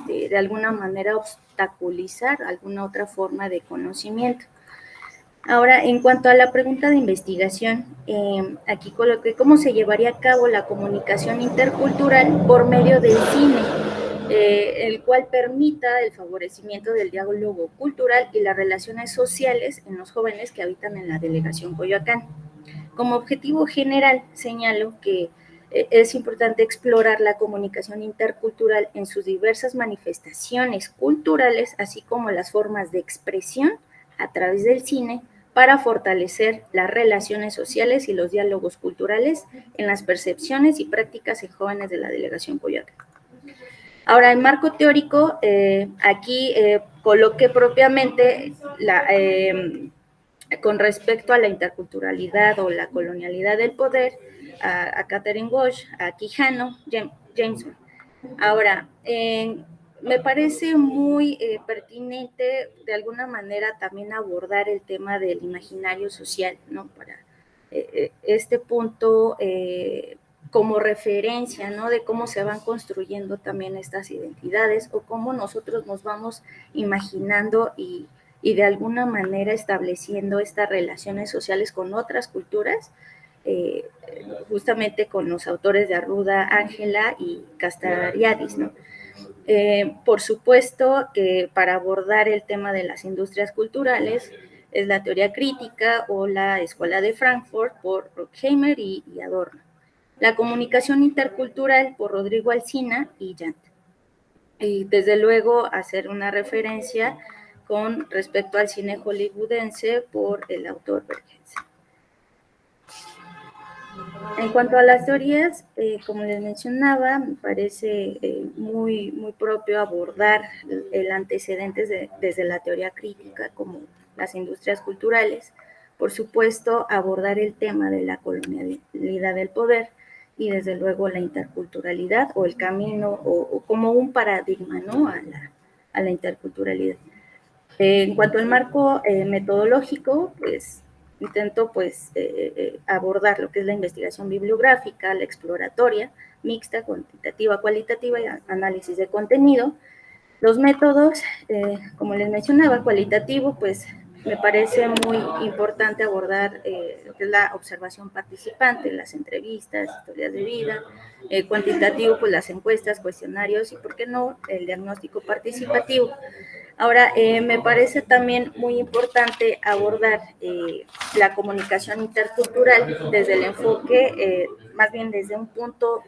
de alguna manera obstaculizar alguna otra forma de conocimiento. Ahora, en cuanto a la pregunta de investigación, aquí coloqué cómo se llevaría a cabo la comunicación intercultural por medio del cine, el cual permita el favorecimiento del diálogo cultural y las relaciones sociales en los jóvenes que habitan en la delegación Coyoacán. Como objetivo general, señalo que es importante explorar la comunicación intercultural en sus diversas manifestaciones culturales, así como las formas de expresión a través del cine, para fortalecer las relaciones sociales y los diálogos culturales en las percepciones y prácticas en jóvenes de la delegación Coyoacán. Ahora, en marco teórico, aquí coloqué propiamente con respecto a la interculturalidad o la colonialidad del poder, a Catherine Walsh, a Quijano, Jameson. Ahora, me parece muy pertinente de alguna manera también abordar el tema del imaginario social, ¿no? Para este punto como referencia, ¿no? De cómo se van construyendo también estas identidades o cómo nosotros nos vamos imaginando y de alguna manera estableciendo estas relaciones sociales con otras culturas, justamente con los autores de Arruda, Ángela y Castoriadis, ¿no? Por supuesto que para abordar el tema de las industrias culturales es la teoría crítica o la Escuela de Frankfurt por Horkheimer y Adorno. La comunicación intercultural por Rodrigo Alsina y Jant. Y desde luego hacer una referencia con respecto al cine hollywoodense por el autor Bergensen. En cuanto a las teorías, como les mencionaba, me parece muy propio abordar el antecedente desde la teoría crítica, como las industrias culturales. Por supuesto, abordar el tema de la colonialidad del poder y desde luego la interculturalidad o el camino o como un paradigma, ¿no? a la interculturalidad. En cuanto al marco metodológico, pues intento abordar lo que es la investigación bibliográfica, la exploratoria, mixta, cuantitativa, cualitativa y análisis de contenido. Los métodos, como les mencionaba, cualitativo, pues me parece muy importante abordar lo que es la observación participante, las entrevistas, historias de vida. Cuantitativo, pues las encuestas, cuestionarios y, ¿por qué no?, el diagnóstico participativo. Ahora, me parece también muy importante abordar la comunicación intercultural desde el enfoque, más bien desde un punto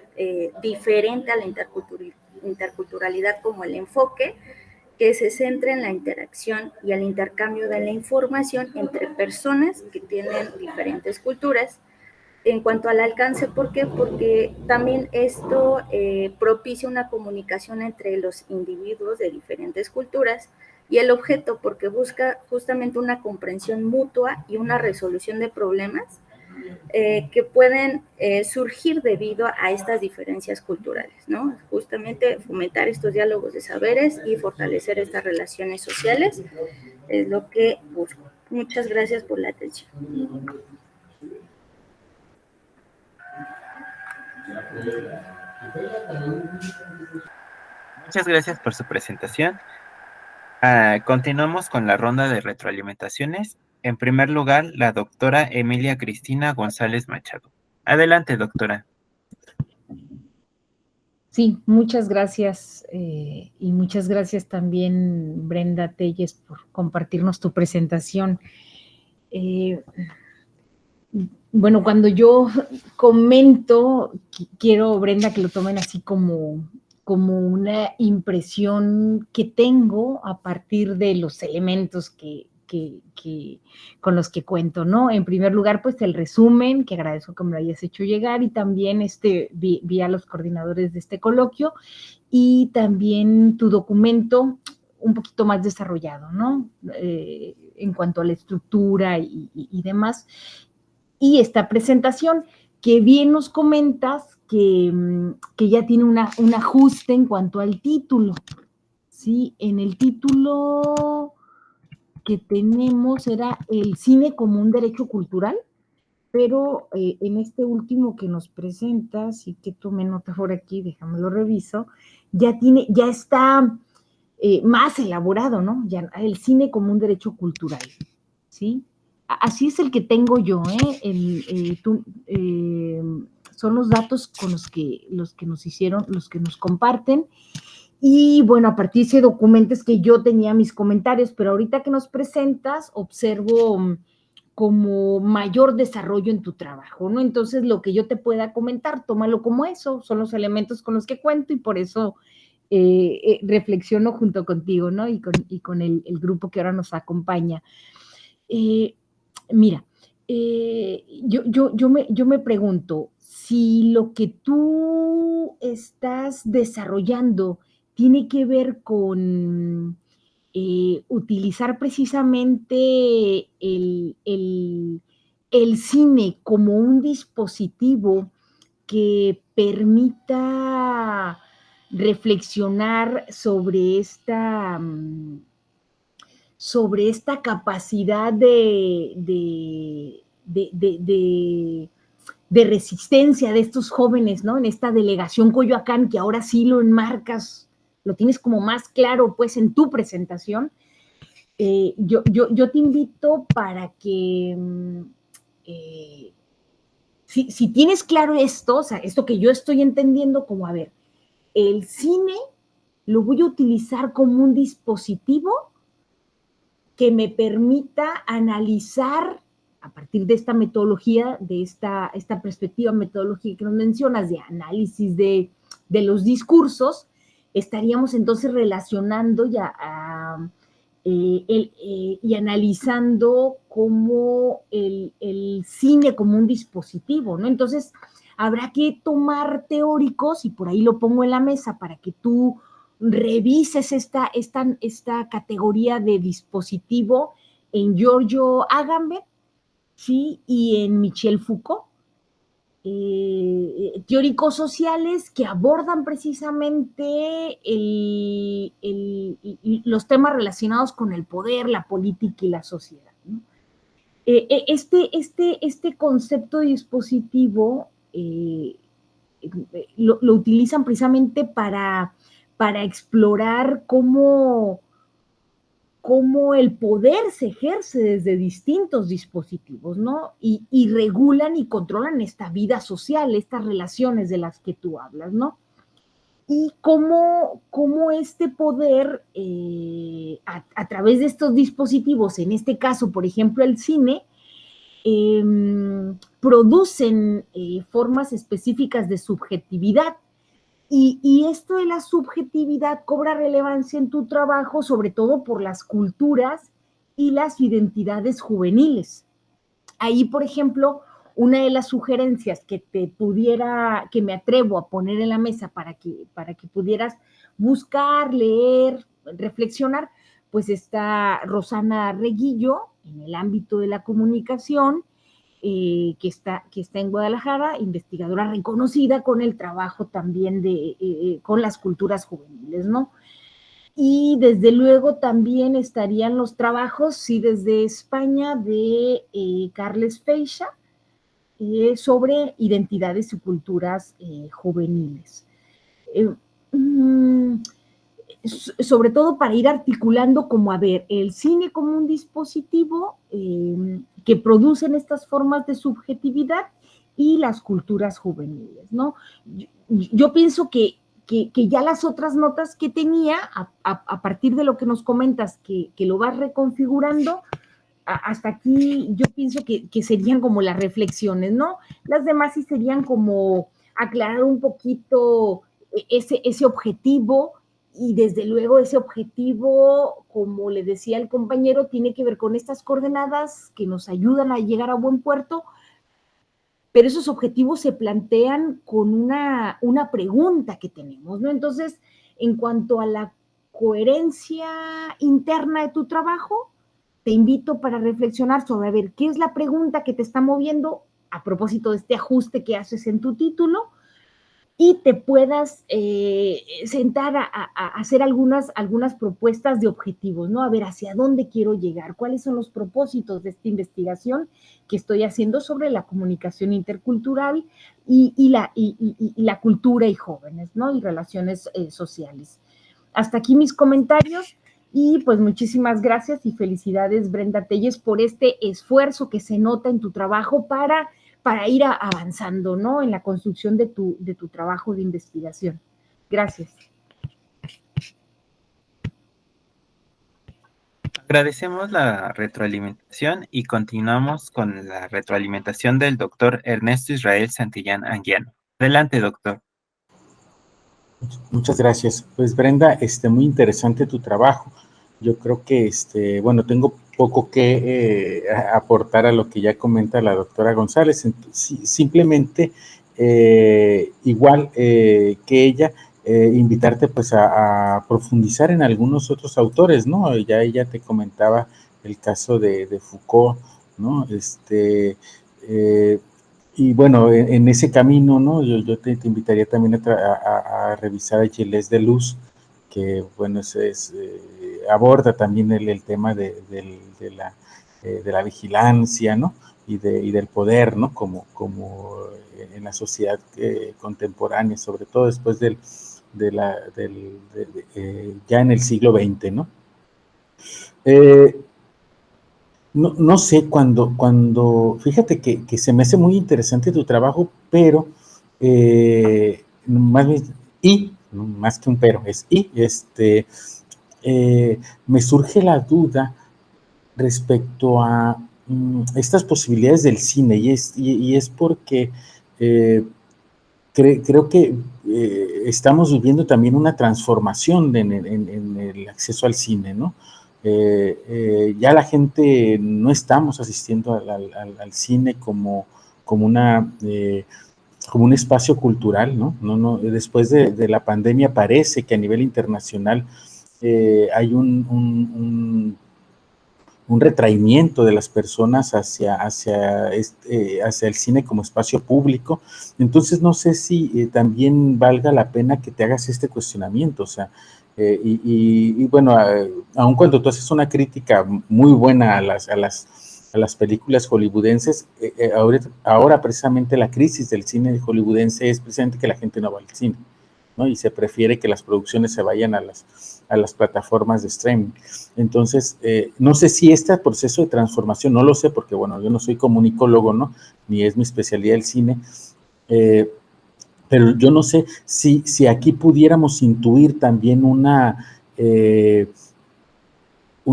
diferente a la interculturalidad como el enfoque que se centra en la interacción y el intercambio de la información entre personas que tienen diferentes culturas. En cuanto al alcance, ¿por qué? Porque también esto propicia una comunicación entre los individuos de diferentes culturas y el objeto, porque busca justamente una comprensión mutua y una resolución de problemas que pueden surgir debido a estas diferencias culturales, ¿no? Justamente fomentar estos diálogos de saberes y fortalecer estas relaciones sociales es lo que busco. Muchas gracias por la atención. Muchas gracias por su presentación. Continuamos con la ronda de retroalimentaciones. En primer lugar, la doctora Emilia Cristina González Machado. Adelante, doctora. Sí, muchas gracias y muchas gracias también, Brenda Telles, por compartirnos tu presentación. Bueno, cuando yo comento, quiero, Brenda, que lo tomen así como una impresión que tengo a partir de los elementos con los que cuento, ¿no? En primer lugar, pues el resumen, que agradezco que me lo hayas hecho llegar, y también vi a los coordinadores de este coloquio, y también tu documento un poquito más desarrollado, ¿no? En cuanto a la estructura y demás. Y esta presentación, que bien nos comentas que ya tiene un ajuste en cuanto al título, ¿sí? En el título que tenemos era el cine como un derecho cultural, pero en este último que nos presentas, y que tomé nota por aquí, déjame lo reviso, ya está más elaborado, ¿no? Ya el cine como un derecho cultural, ¿sí? Así es el que tengo yo, son los datos con los que nos comparten. Y bueno, a partir de ese documento es que yo tenía mis comentarios, pero ahorita que nos presentas, observo como mayor desarrollo en tu trabajo, ¿no? Entonces, lo que yo te pueda comentar, tómalo como eso, son los elementos con los que cuento y por eso reflexiono junto contigo, ¿no? Y con el grupo que ahora nos acompaña. Mira, yo me pregunto si lo que tú estás desarrollando tiene que ver con utilizar precisamente el cine como un dispositivo que permita reflexionar sobre esta capacidad de resistencia de estos jóvenes, ¿no? En esta delegación Coyoacán, que ahora sí lo enmarcas, lo tienes como más claro, pues, en tu presentación. Yo te invito para que, si tienes claro esto, o sea, esto que yo estoy entendiendo como, a ver, el cine lo voy a utilizar como un dispositivo que me permita analizar a partir de esta metodología, de esta perspectiva metodológica que nos mencionas, de análisis de los discursos, estaríamos entonces relacionando y analizando como el cine como un dispositivo, ¿no? Entonces, habrá que tomar teóricos, y por ahí lo pongo en la mesa para que tú revises esta categoría de dispositivo en Giorgio Agamben, ¿sí? Y en Michel Foucault, teóricos sociales que abordan precisamente los temas relacionados con el poder, la política y la sociedad, ¿no? Este concepto de dispositivo lo utilizan precisamente para explorar cómo el poder se ejerce desde distintos dispositivos, ¿no? Y regulan y controlan esta vida social, estas relaciones de las que tú hablas, ¿no? Y cómo este poder, a través de estos dispositivos, en este caso, por ejemplo, el cine, producen formas específicas de subjetividad. Y esto de la subjetividad cobra relevancia en tu trabajo, sobre todo por las culturas y las identidades juveniles. Ahí, por ejemplo, una de las sugerencias que me atrevo a poner en la mesa para que pudieras buscar, leer, reflexionar, pues está Rosana Reguillo en el ámbito de la comunicación, que está en Guadalajara, investigadora reconocida con el trabajo también con las culturas juveniles, ¿no? Y desde luego también estarían los trabajos, sí, desde España, de Carles Feixa, sobre identidades y culturas juveniles. Sobre todo para ir articulando como, a ver, el cine como un dispositivo que producen estas formas de subjetividad y las culturas juveniles, ¿no? Yo pienso que ya las otras notas que tenía, a partir de lo que nos comentas, que lo vas reconfigurando, hasta aquí yo pienso que serían como las reflexiones, ¿no? Las demás sí serían como aclarar un poquito ese objetivo. Y desde luego ese objetivo, como le decía el compañero, tiene que ver con estas coordenadas que nos ayudan a llegar a buen puerto, pero esos objetivos se plantean con una pregunta que tenemos, ¿no? Entonces, en cuanto a la coherencia interna de tu trabajo, te invito para reflexionar sobre, a ver, ¿qué es la pregunta que te está moviendo a propósito de este ajuste que haces en tu título? Y te puedas sentar a hacer algunas propuestas de objetivos, ¿no? A ver, ¿hacia dónde quiero llegar? ¿Cuáles son los propósitos de esta investigación que estoy haciendo sobre la comunicación intercultural y la cultura y jóvenes, ¿no? Y relaciones sociales. Hasta aquí mis comentarios. Y pues muchísimas gracias y felicidades, Brenda Telles, por este esfuerzo que se nota en tu trabajo para ir avanzando, ¿no? En la construcción de tu trabajo de investigación. Gracias. Agradecemos la retroalimentación y continuamos con la retroalimentación del doctor Ernesto Israel Santillán Anguiano. Adelante, doctor. Muchas gracias. Pues Brenda, muy interesante tu trabajo. Yo creo que, bueno, tengo poco que aportar a lo que ya comenta la doctora González. Simplemente, igual que ella, invitarte pues a profundizar en algunos otros autores, ¿no? Ya ella te comentaba el caso de Foucault, ¿no? Y bueno, en ese camino, ¿no? Yo te invitaría también a revisar a Gilles de Luz, que, bueno, aborda también el tema de la vigilancia, ¿no? Y del poder, ¿no? Como en la sociedad contemporánea, sobre todo después ya en el siglo XX, ¿no? No sé, fíjate que se me hace muy interesante tu trabajo, pero más bien, no, más que un pero, me surge la duda respecto a estas posibilidades del cine, y es porque eh, creo que estamos viviendo también una transformación en el acceso al cine, ¿no? Ya la gente no estamos asistiendo al cine como como un espacio cultural, ¿no? Después de la pandemia parece que a nivel internacional hay un retraimiento de las personas hacia el cine como espacio público. Entonces, no sé si también valga la pena que te hagas este cuestionamiento, o sea, bueno, aun cuando tú haces una crítica muy buena a las películas hollywoodenses, ahora precisamente la crisis del cine hollywoodense es precisamente que la gente no va al cine, ¿no? Y se prefiere que las producciones se vayan a las plataformas de streaming. Entonces, no sé si este proceso de transformación, no lo sé, porque bueno, yo no soy comunicólogo, ¿no? Ni es mi especialidad el cine, eh, pero yo no sé si aquí pudiéramos intuir también un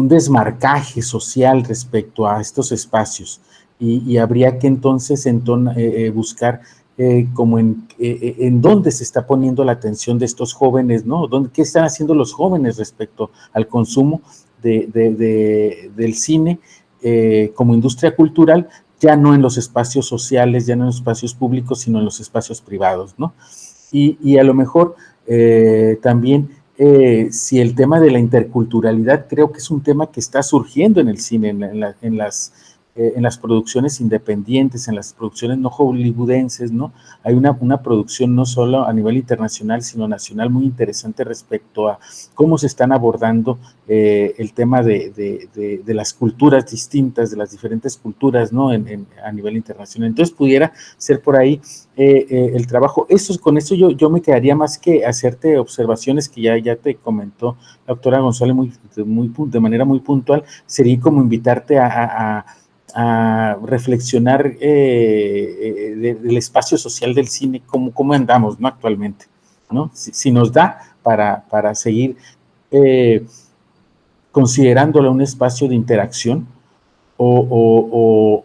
desmarcaje social respecto a estos espacios, y habría que entonces buscar como en dónde se está poniendo la atención de estos jóvenes, ¿no? ¿Qué están haciendo los jóvenes respecto al consumo del cine como industria cultural, ya no en los espacios sociales, ya no en los espacios públicos, sino en los espacios privados, ¿no? Y a lo mejor también si el tema de la interculturalidad creo que es un tema que está surgiendo en el cine, en las producciones independientes, en las producciones no hollywoodenses, ¿no? Hay una producción no solo a nivel internacional, sino nacional muy interesante respecto a cómo se están abordando el tema de las culturas distintas, de las diferentes culturas, ¿no? A nivel internacional. Entonces pudiera ser por ahí el trabajo. Con eso yo me quedaría más que hacerte observaciones que ya te comentó la doctora González de manera muy puntual, sería como invitarte a reflexionar del espacio social del cine, cómo andamos, ¿no? Actualmente, ¿no? Si nos da para seguir considerándolo un espacio de interacción o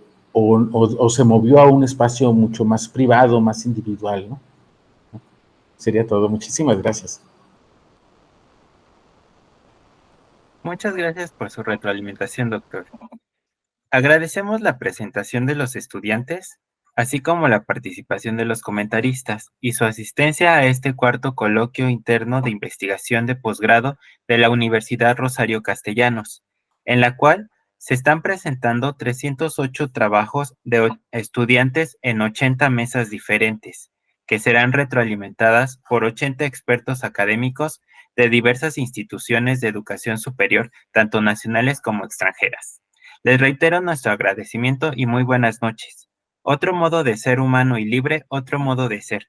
se movió a un espacio mucho más privado, más individual, ¿no? Sería todo. Muchísimas gracias. Muchas gracias por su retroalimentación, doctor. Agradecemos la presentación de los estudiantes, así como la participación de los comentaristas y su asistencia a este cuarto coloquio interno de investigación de posgrado de la Universidad Rosario Castellanos, en la cual se están presentando 308 trabajos de estudiantes en 80 mesas diferentes, que serán retroalimentadas por 80 expertos académicos de diversas instituciones de educación superior, tanto nacionales como extranjeras. Les reitero nuestro agradecimiento y muy buenas noches. Otro modo de ser humano y libre, otro modo de ser.